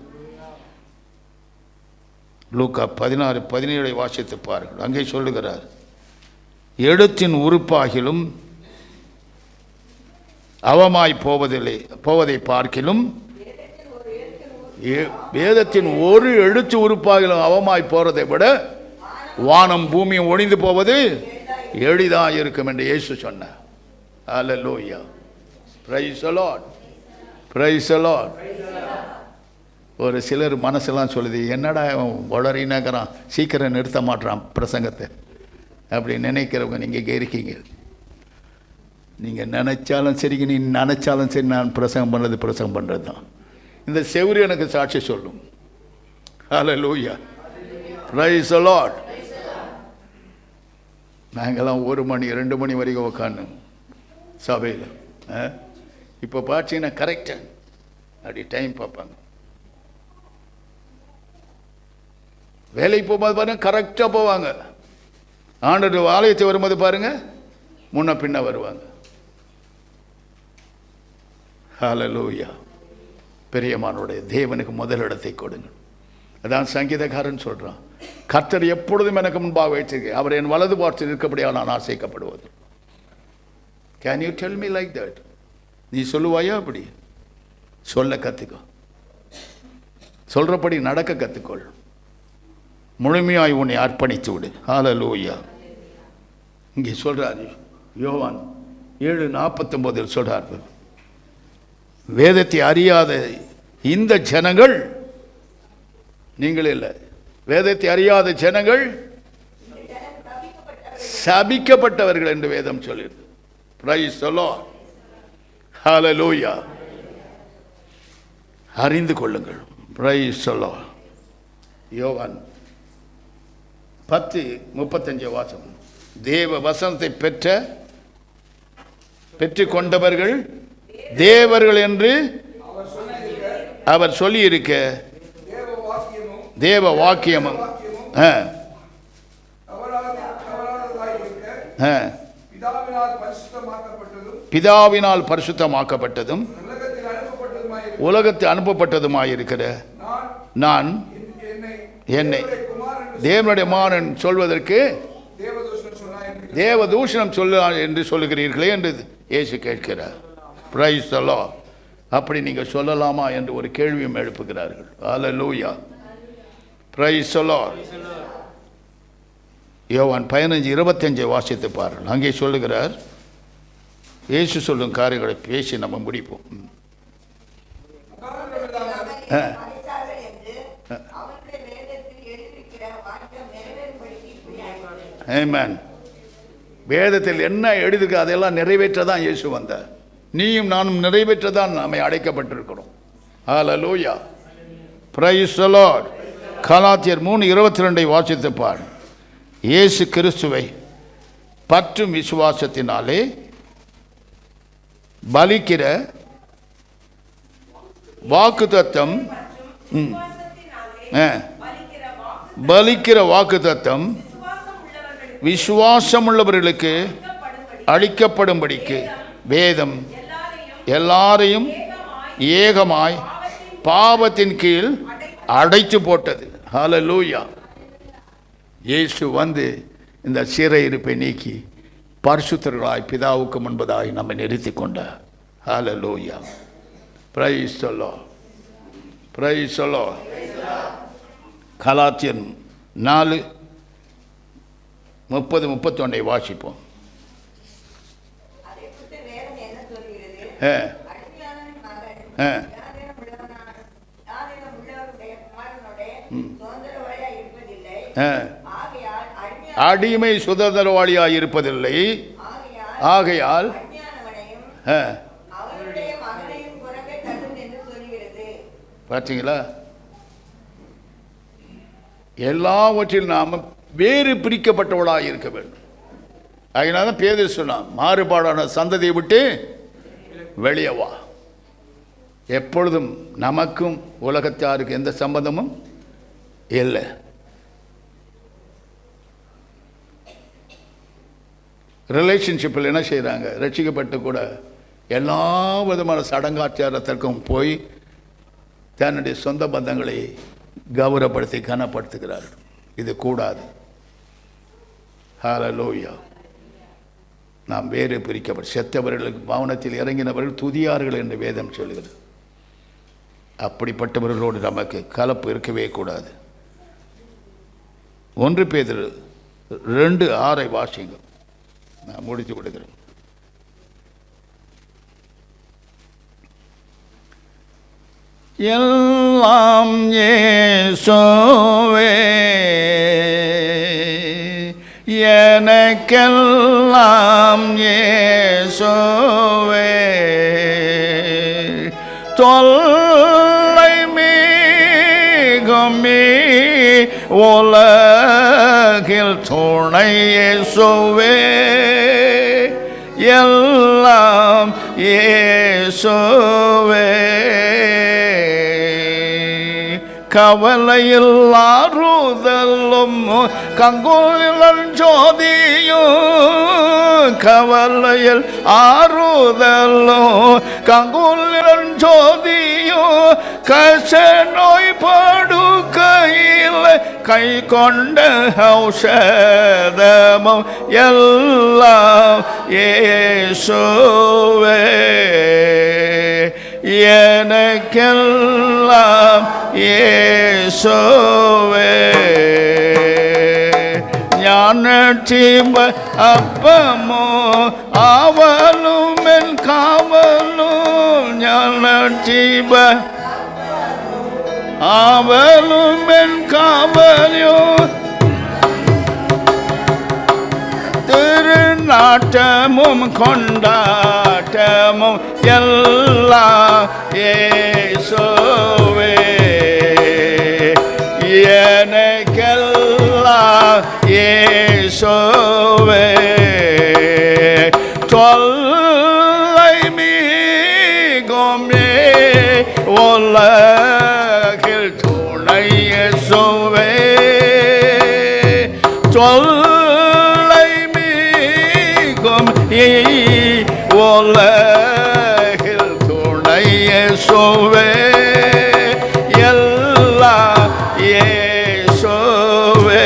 லூக்கா 16:17 வாசித்து பாருங்கள். அங்கே சொல்லுகிறார், எழுத்தின் உறுப்பாகிலும் அவமாய் போவதை பார்க்கிலும் வேதத்தின் ஒரு எழுத்து உறுப்பாகிலும் அவமாய் போறதை விட வானம் பூமியும் ஒழிந்து போவது எளிதாக இருக்கும் என்று இயேசு சொன்னார். ஹல்லேலூயா, praise the Lord, praise the Lord. ஒரு சிலர் மனசெல்லாம் சொல்லுது, என்னடா வளரினாக்கிறான், சீக்கிரம் நிறுத்த மாட்டான் பிரசங்கத்தை அப்படி நினைக்கிறவங்க நீங்கள் இருக்கீங்க. நீங்கள் நினைச்சாலும் சரி, நீ நினைச்சாலும் சரி, நான் பிரசங்கம் பண்ணுறது தான். இந்த செவுரு எனக்கு சாட்சி சொல்லும். ஹல்லேலூயா, பிரைஸ் தி லார்ட். நாங்கள்லாம் 1 மணி 2 மணி வரைக்கும் உட்காந்து சபையில். இப்போ பார்த்தீங்கன்னா கரெக்டாக அப்படி டைம் பார்ப்பாங்க. வேலைக்கு போகும்போது பாருங்க கரெக்டாக போவாங்க. ஆண்டவர் ஆலயத்தை வரும்போது பாருங்க முன்ன பின்ன வருவாங்க. ஹல்லேலூயா. பெரியமானுடைய தேவனுக்கு முதலிடத்தை கொடுங்க. அதான் சங்கீதக்காரன் சொல்றான், கர்த்தர் எப்பொழுதும் எனக்கு முன்பாக வைத்திருக்க, அவர் என் வலது பார்த்து இருக்கப்படியாக நான் ஆசைக்கப்படுவது. Can you tell me like that? நீ சொல்லுவாயா? அப்படி சொல்ல கற்றுக்கோ, சொல்றபடி நடக்க கற்றுக்கொள், முழுமையாய் உன்னை அர்ப்பணித்து விடு. ஹல்லேலூயா. இங்கே சொல்றாரு யோவான் 7:49 சொல்றார், வேதத்தை அறியாத இந்த ஜனங்கள், நீங்கள் இல்லை, வேதத்தை அறியாத ஜனங்கள் சபிக்கப்பட்டவர்கள் என்று வேதம் சொல்லிருக்கு. பிரைஸ் தி லார்ட், ஹல்லேலூயா. அறிந்து கொள்ளுங்கள். Price the Lord. யோவான் 10:35 வாசம், தேவ வசனத்தை பெற்றுக் கொண்டவர்கள் தேவர்கள் என்று அவர் சொல்லியிருக்க, தேவ வாக்கியமும் பிதாவினால் பரிசுத்தமாக்கப்பட்டதும் உலகத்தில் அனுப்பப்பட்டதுமாயிருக்கிற நான் என்னை தேவனுடைய மாறன் சொல்வதற்கு தேவதூஷணம் சொல்ல என்று சொல்லுகிறீர்களே என்று இயேசு கேட்கிறார். Price the Lord. அப்படி நீங்கள் சொல்லலாமா என்று ஒரு கேள்வியும் எழுப்புகிறார்கள். ஹல்லேலூயா, பிரைஸ் தி லார்ட். யோவான் 15:25 வாசித்து பாருங்கள். அங்கே சொல்லுகிறார், இயேசு சொல்லும் காரியங்களை பேசி நம்ம முடிப்போம். ஆமென். வேதத்தில் என்ன எழுதுக்கு அதெல்லாம் நிறைவேற்றதான் இயேசு வந்தார். நீயும் நானும் நிறைவேற்றதான் நம்மை அடைக்கப்பட்டிருக்கிறோம். ஹல்லேலூயா, பிரைஸ் தி லார்ட். கலாத்தியர் 3:22 வாசித்து பார். இயேசு கிறிஸ்துவை பற்றும் விசுவாசத்தினாலே பலிக்கிற வாக்குத்தத்தம் பலிக்கிற வாக்குத்தத்தம் விசுவாசமுள்ளவர்களுக்கு அளிக்கப்படும்படிக்கு வேதம் எல்லாரையும் ஏகமாய் பாவத்தின் கீழ் அடைத்து போட்டது. ஹல்லேலூயா. இயேசு வந்து இந்த சிறையிருப்பை நீக்கி பரிசுத்தர்களாய் பிதாவுக்கு முன்பதாய் நம்மை நிறுத்தி கொண்டார். ஹல்லேலூயா, praise the Lord, praise the Lord. கலாத்தியர் 4:30-31 வாசிப்போம். அடிமை சுதந்திரவாளியாய் இருப்பதில்லை. ஆகையால் பார்த்தீங்களா, எல்லாவற்றில் நாம் வேறு பிரிக்கப்பட்டவளாக இருக்க வேண்டும். அதனால தான் பேதுரு சொன்னான், மாறுபாடான சந்ததியை விட்டு வெளியே வா. எப்பொழுதும் நமக்கும் உலகத்தாருக்கு எந்த சம்பந்தமும் இல்லை. ரிலேஷன்ஷிப்பில் என்ன செய்கிறாங்க, ரட்சிக்கப்பட்டு கூட எல்லா விதமான சடங்காச்சாரத்திற்கும் போய் தன்னுடைய சொந்த பந்தங்களை கௌரவப்படுத்தி கனப்படுத்துகிறார்கள். இது கூடாது. ஹல்லேலூயா. நாம் வேறு பிரிக்கப்பட்டு செத்தவர்களுக்கு பவனத்தில் இறங்கினவர்கள் துதியார்கள் என்று வேதம் சொல்கிறது. அப்படிப்பட்டவர்களோடு நமக்கு கலப்பு இருக்கவே கூடாது. 1 பேதுரு 2:6 வாசிங்க. நான் முடித்து கொடுக்கிறேன். எல்லாம் இயேசுவே, எனக்கெல்லாம் இயேசுவே, தொல்லை மிகுமே உலகில் துணை இயேசுவே, எல்லாம் இயேசுவே, கவலையில் ஆறுதலும் கங்குலில் ஜோதியும், கவலையில் ஆறுதலும் கங்குலில் ஜோதியும், கச நோய் படுக்கையில் கை கொண்ட ஔஷதமும் எல்லாம் இயேசுவே, எனக்கெல்லாம் இயேசுவே, ஞான ஜீவ அப்பமோ ஆவலும் என் காவலும், ஞான ஜீவ ஆவலும் என் காவலும், திருநாட்டமும் கொண்டாட்டமும் எல்லாம் இயேசுவே, எனக்கெல்லாம் இயேசுவே, தொல்லை மிகுமே உலகில் துணை இயேசுவே, தொல்லை மிகும் உலகில் துணை இயேசுவே, எல்லாம் இயேசுவே,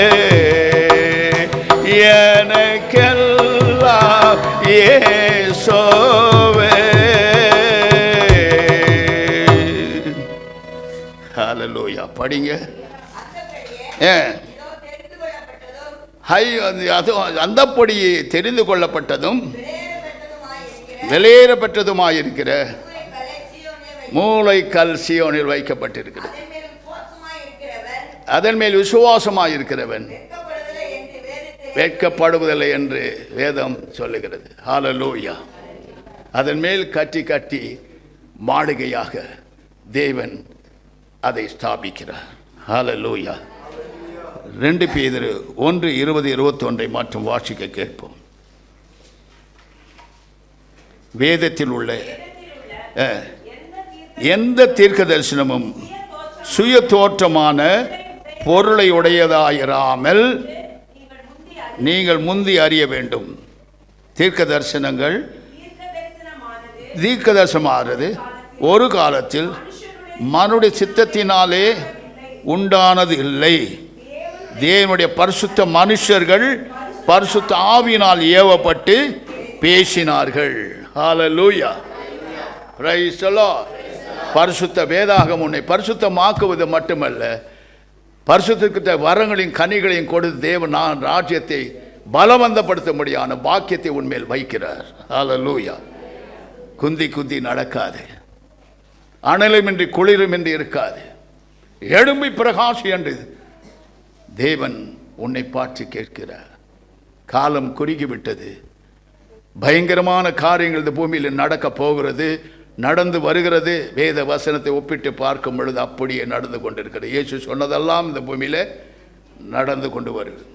எனக்கெல்லாம் இயேசுவே. ஹல்லேலூயா. படிங்க. அந்தப்படி தெரிந்து கொள்ளப்பட்டதும் வெளியேறப்பட்டதுமாயிருக்கிற மூளைக்கல் சீயோனில் வைக்கப்பட்டிருக்கிறது. அதன் மேல் விசுவாசமாயிருக்கிறவன் வெட்கப்படுவதில்லை என்று வேதம் சொல்லுகிறது. ஹல்லேலூயா. அதன் மேல் கட்டி கட்டி மாளிகையாக தேவன் அதை ஸ்தாபிக்கிறார். ஹல்லேலூயா. 2 பேதுரு 1:20-21 மற்றும் வாசிக்க கேட்போம். வேதத்தில் உள்ள எந்த தீர்க்க தரிசனமும் சுய தோற்றமான பொருளை உடையதாயிராமல் நீங்கள் முந்தி அறிய வேண்டும். தீர்க்க தரிசனமானது ஒரு காலத்தில் மனுடைய சித்தத்தினாலே உண்டானது இல்லை. தேவனுடைய பரிசுத்த மனுஷர்கள் பரிசுத்த ஆவியினால் ஏவப்பட்டு பேசினார்கள். ஹல்லேலூயா. Praise the Lord. பரிசுத்த வேதாகம் உன்னை பரிசுத்தமாக்குவது மட்டுமல்ல, பரிசுத்த வரங்களின் கனிகளையும் கொடுத்து தேவன் ராஜ்யத்தை பலவந்தப்படுத்த முடியான பாக்கியத்தை உன்மேல் வைக்கிறார். ஹல்லேலூயா. குந்தி குந்தி நடக்காது, அனலுமின்றி குளிருமின்றி இருக்காது, எழும்பி பிரகாசி என்று தேவன் உன்னை பார்த்து கேட்கிறார். காலம் குறுகிவிட்டது. பயங்கரமான காரியங்கள் இந்த பூமியில் நடக்க போகிறது, நடந்து வருகிறது. வேத வசனத்தை ஒப்பிட்டு பார்க்கும் பொழுது அப்படியே நடந்து கொண்டிருக்கிறது. இயேசு சொன்னதெல்லாம் இந்த பூமியில் நடந்து கொண்டு வருகிறது.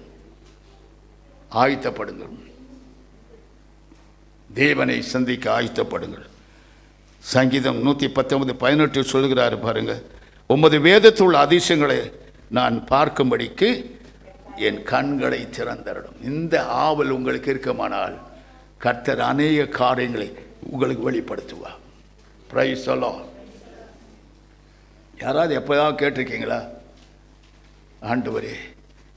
ஆயத்தப்படுங்கள், தேவனை சந்திக்க ஆயத்தப்படுங்கள். சங்கீதம் 119:18 சொல்கிறார் பாருங்க, உமது வேதத்துள்ள அதிசயங்களை நான் பார்க்கும்படிக்கு என் கண்களை திறந்தரணும். இந்த ஆவல் உங்களுக்கு இருக்குமானால் கர்த்தர் அநேக காரியங்களை உங்களுக்கு வெளிப்படுத்துவார். Praise the Lord. யாராவது எப்போதாவது கேட்டிருக்கீங்களா, ஆண்டவரே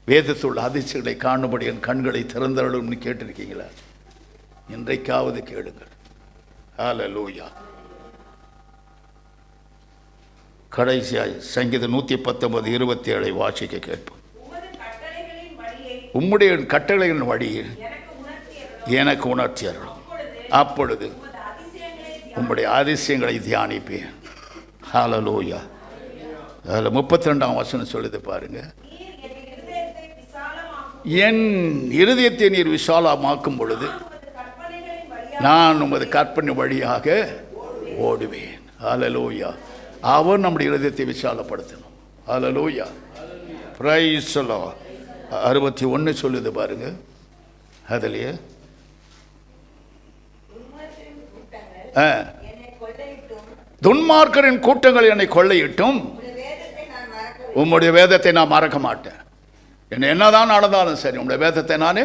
வேதத்துள்ள அதிசயங்களை காணும்படி என் கண்களை திறந்தரணும்னு கேட்டிருக்கீங்களா? இன்றைக்காவது கேளுங்கள். ஹல்லேலூயா. கடைசியாய் சங்கீதம் 119:27 வாசிக்க கேட்போம். உம்முடைய கட்டளைகளின் வழியில் எனக்கு உணர்த்தியருளும், அப்பொழுது உம்முடைய அதிசயங்களை தியானிப்பேன். ஹல்லேலூயா. அதில் 32ஆம் வசனம் சொல்லுது பாருங்க, என் இருதயத்தை நீர் விசாலமாக்கும் பொழுது நான் உமது கற்பனை வழியாக ஓடுவேன். ஹல்லேலூயா. அவர் நம்முடைய இருதயத்தை விசாலப்படுத்தணும். ஹல்லேலூயா. Praise the Lord. 61 சொல்லுது பாருங்க, அதுலயே துன்மார்க்கரின் கூட்டங்கள் என்னை கொள்ளையிட்டும் உம்முடைய வேதத்தை நான் மறக்க மாட்டேன். என்னதான் நடந்தாலும் சரி, உம்முடைய வேதத்தை நான்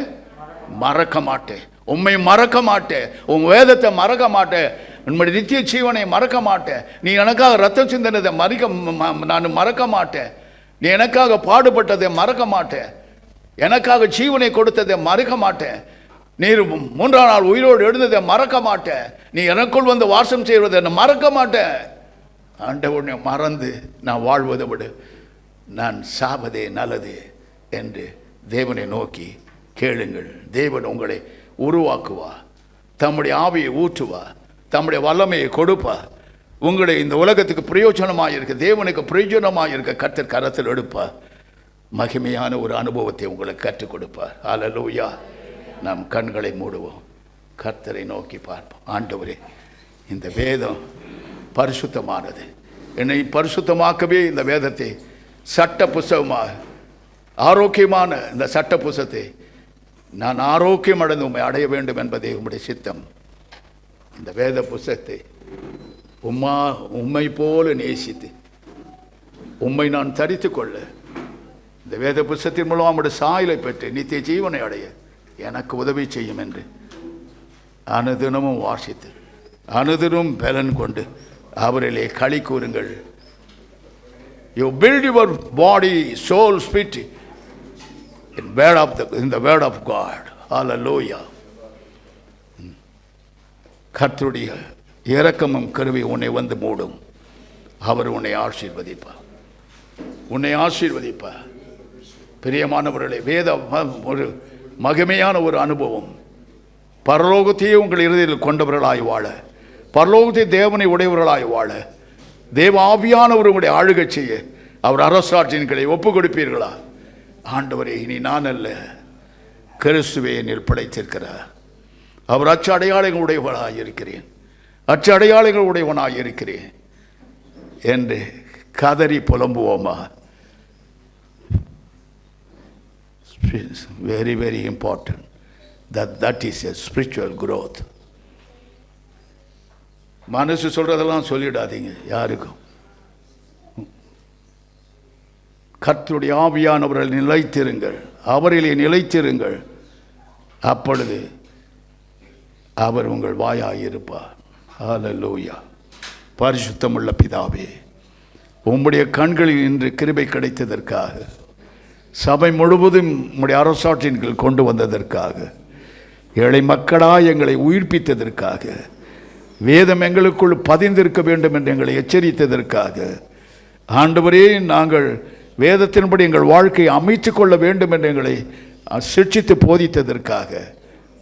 மறக்க மாட்டேன். உம்மை மறக்க மாட்டேன், உன் வேதத்தை மறக்க மாட்டேன், உன்னுடைய நித்திய ஜீவனை மறக்க மாட்டேன். நீ எனக்காக ரத்தம் சிந்தினதை நான் மறக்க மாட்டேன். நீ எனக்காக பாடுபட்டதை மறக்க மாட்டேன். எனக்காக ஜீவனை கொடுத்ததை மறக்க மாட்டேன். நீர் 3ஆம் நாள் உயிரோடு எழுந்ததை மறக்க மாட்டேன். நீ எனக்குள் வந்து வாசம் செய்வதை நான் மறக்க மாட்டேன். ஆண்டவனை மறந்து நான் வாழ்வதை விட நான் சாவதே நல்லது என்று தேவனை நோக்கி கேளுங்கள். தேவன் உங்களை உருவாக்குவா, தம்முடைய ஆவியை ஊற்றுவா, தம்முடைய வல்லமையை கொடுப்பா. உங்களை இந்த உலகத்துக்கு பிரயோஜனமாக இருக்க, தேவனுக்கு பிரயோஜனமாக இருக்க கர்த்தர் கரத்தில் எடுப்பா. மகிமையான ஒரு அனுபவத்தை உங்களுக்கு கற்றுக் கொடுப்பார். ஹல்லேலூயா. நம் கண்களை மூடுவோம், கர்த்தரை நோக்கி பார்ப்போம். ஆண்டவரே, இந்த வேதம் பரிசுத்தமானது. என்னை பரிசுத்தமாக்கவே இந்த வேதத்தை சட்ட புஸ்தகமாக, ஆரோக்கியமான இந்த சட்ட புஸ்தகத்தை நான் ஆரோக்கியம் அடைந்து உண்மை அடைய வேண்டும் என்பதே உம்முடைய சித்தம். இந்த வேத புஸ்தகத்தை உம்மை போல நேசித்து உம்மை நான் தரித்து கொள்ள, இந்த வேத புஸ்தகத்தின் மூலம் உம்முடைய சாயலை பெற்று நித்திய ஜீவனை அடைய எனக்கு உதவி செய்யும் என்று அனுதினமும் வாசித்து அனுதினம் பலன் கொண்டு அவரிலே களி கூறுங்கள். You build your body, soul, spirit in the word of God. Hallelujah. கர்த்தருடைய இரக்கமும் கருவி உன்னை வந்து மூடும். அவர் உன்னை ஆசீர்வதிப்பார், உன்னை ஆசீர்வதிப்பார். பிரியமானவர்களே, வேத ஒரு மகிமையான ஒரு அனுபவம். பரலோகத்தையே உங்கள் இறுதியில் கொண்டவர்களாய் வாழ, பரலோகத்தை தேவனை உடையவர்களாய் வாழ, தேவ ஆவியானவர் உங்களுடைய ஆளுகை செய்ய அவர் அரசாட்சியின்களை ஒப்பு கொடுப்பீர்களா? ஆண்டவரே, இனி நான் அல்ல, கிறிஸ்துவே என்னில் பிழைத்திருக்கிறார். அவர் அச்ச அடையாளங்களுடையவனாக இருக்கிறேன், அச்ச அடையாளங்களுடையவனாக இருக்கிறேன் என்று கதறி புலம்புவோமா? Very, very important. That is a spiritual growth. மனசு சொல்றதெல்லாம் சொல்லிடாதீங்க யாருக்கும். கர்த்தருடைய ஆவியானவர்கள் நிலைத்திருங்கள், அவரிலே நிலைத்திருங்கள். அப்பொழுது அவர் உங்கள் வாயாயிருப்பார். ஹல்லேலூயா. பரிசுத்தமுள்ள பிதாவே, உம்முடைய கண்களில் இன்று கிருபை கிடைத்ததற்காக, சபை முழுவதும் உம்முடைய அரசாட்சியின் கீழ் கொண்டு வந்ததற்காக, ஏழை மக்களாய் எங்களை உயிர்ப்பித்ததற்காக, வேதம் எங்களுக்குள் பதிந்திருக்க வேண்டும் என்று எங்களை எச்சரித்ததற்காக, ஆண்டவரே நாங்கள் வேதத்தின்படி எங்கள் வாழ்க்கையை அமைத்துக் கொள்ள வேண்டும் என்று எங்களை சிக்ஷித்து போதித்ததற்காக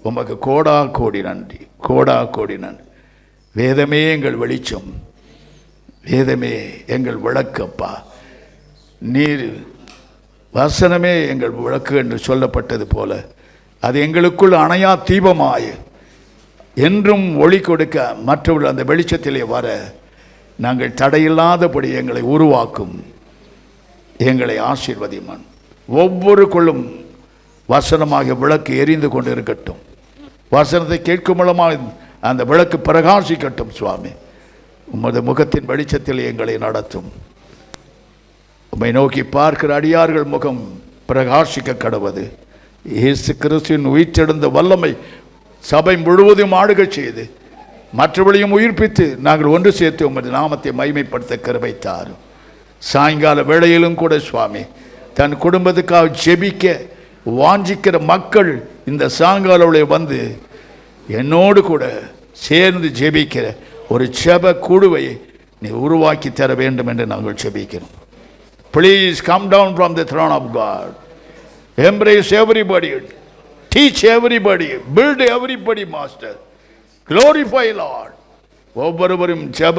உமக்கு கோடா கோடி நன்றி, கோடா கோடி நன்றி. வேதமே எங்கள் வெளிச்சம், வேதமே எங்கள் விளக்கப்பா. நீர் வசனமே எங்கள் விளக்கு என்று சொல்லப்பட்டது போல அது எங்களுக்குள் அணையா தீபமாய் என்றும் ஒளி கொடுக்க, மற்றவர்கள் அந்த வெளிச்சத்திலே வர நாங்கள் தடையில்லாதபடி எங்களை உருவாக்கும். எங்களை ஆசீர்வதிமான். ஒவ்வொரு கொள்ளும் வசனமாக விளக்கு எரிந்து கொண்டு இருக்கட்டும். வசனத்தை கேட்கும் மூலமாக அந்த விளக்கு பிரகாசிக்கட்டும். சுவாமி, உமது முகத்தின் வெளிச்சத்தில் எங்களை நடத்தும். உம்மை நோக்கி பார்க்கிற அடியார்கள் முகம் பிரகாசிக்க கடவது. இயேசு கிறிஸ்துவின் உயிர்த்தெழுந்த வல்லமை சபை முழுவதும் ஆளுகச் செய்து மற்றவர்களையும் உயிர்ப்பித்து நாங்கள் ஒன்று சேர்த்து உமது நாமத்தை மகிமைப்படுத்த கிருபை தாரும். சாயங்கால வேளையிலும் கூட சுவாமி, தன் குடும்பத்துக்காக ஜெபிக்க வாஞ்சிக்கிற மக்கள் இந்த சாயங்கால வந்து என்னோடு கூட சேர்ந்து ஜெபிக்கிற ஒரு ஜெப குழுவை நீ உருவாக்கி தர வேண்டும் என்று நாங்கள் ஜெபிக்கிறோம். Please come down from the throne of God. Embrace everybody. Teach everybody. Build everybody, Master. Glorify Lord. ஒவ்வொருவரும் ஜெப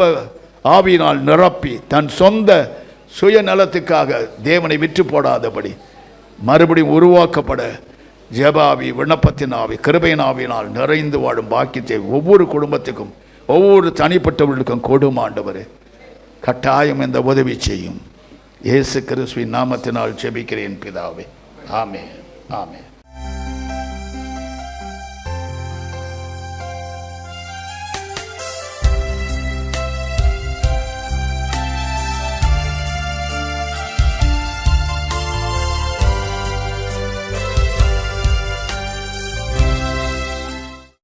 ஆவியினால் நிரப்பி தன் சொந்த சுயநலத்துக்காக தேவனை விற்று போடாதபடி மறுபடியும் உருவாக்கப்பட ஜெபாவி, விண்ணப்பத்தின் ஆவி, கிருபையின் ஆவியினால் நிறைந்து வாழும் பாக்கியத்தை ஒவ்வொரு குடும்பத்துக்கும் ஒவ்வொரு தனிப்பட்டவர்களுக்கும் கொடும் ஆண்டவரே. கட்டாயம் இந்த உதவி செய்யும். இயேசு கிறிஸ்துவின் நாமத்தினால் ஜெபிக்கிறேன் பிதாவே. ஆமென், ஆமென்.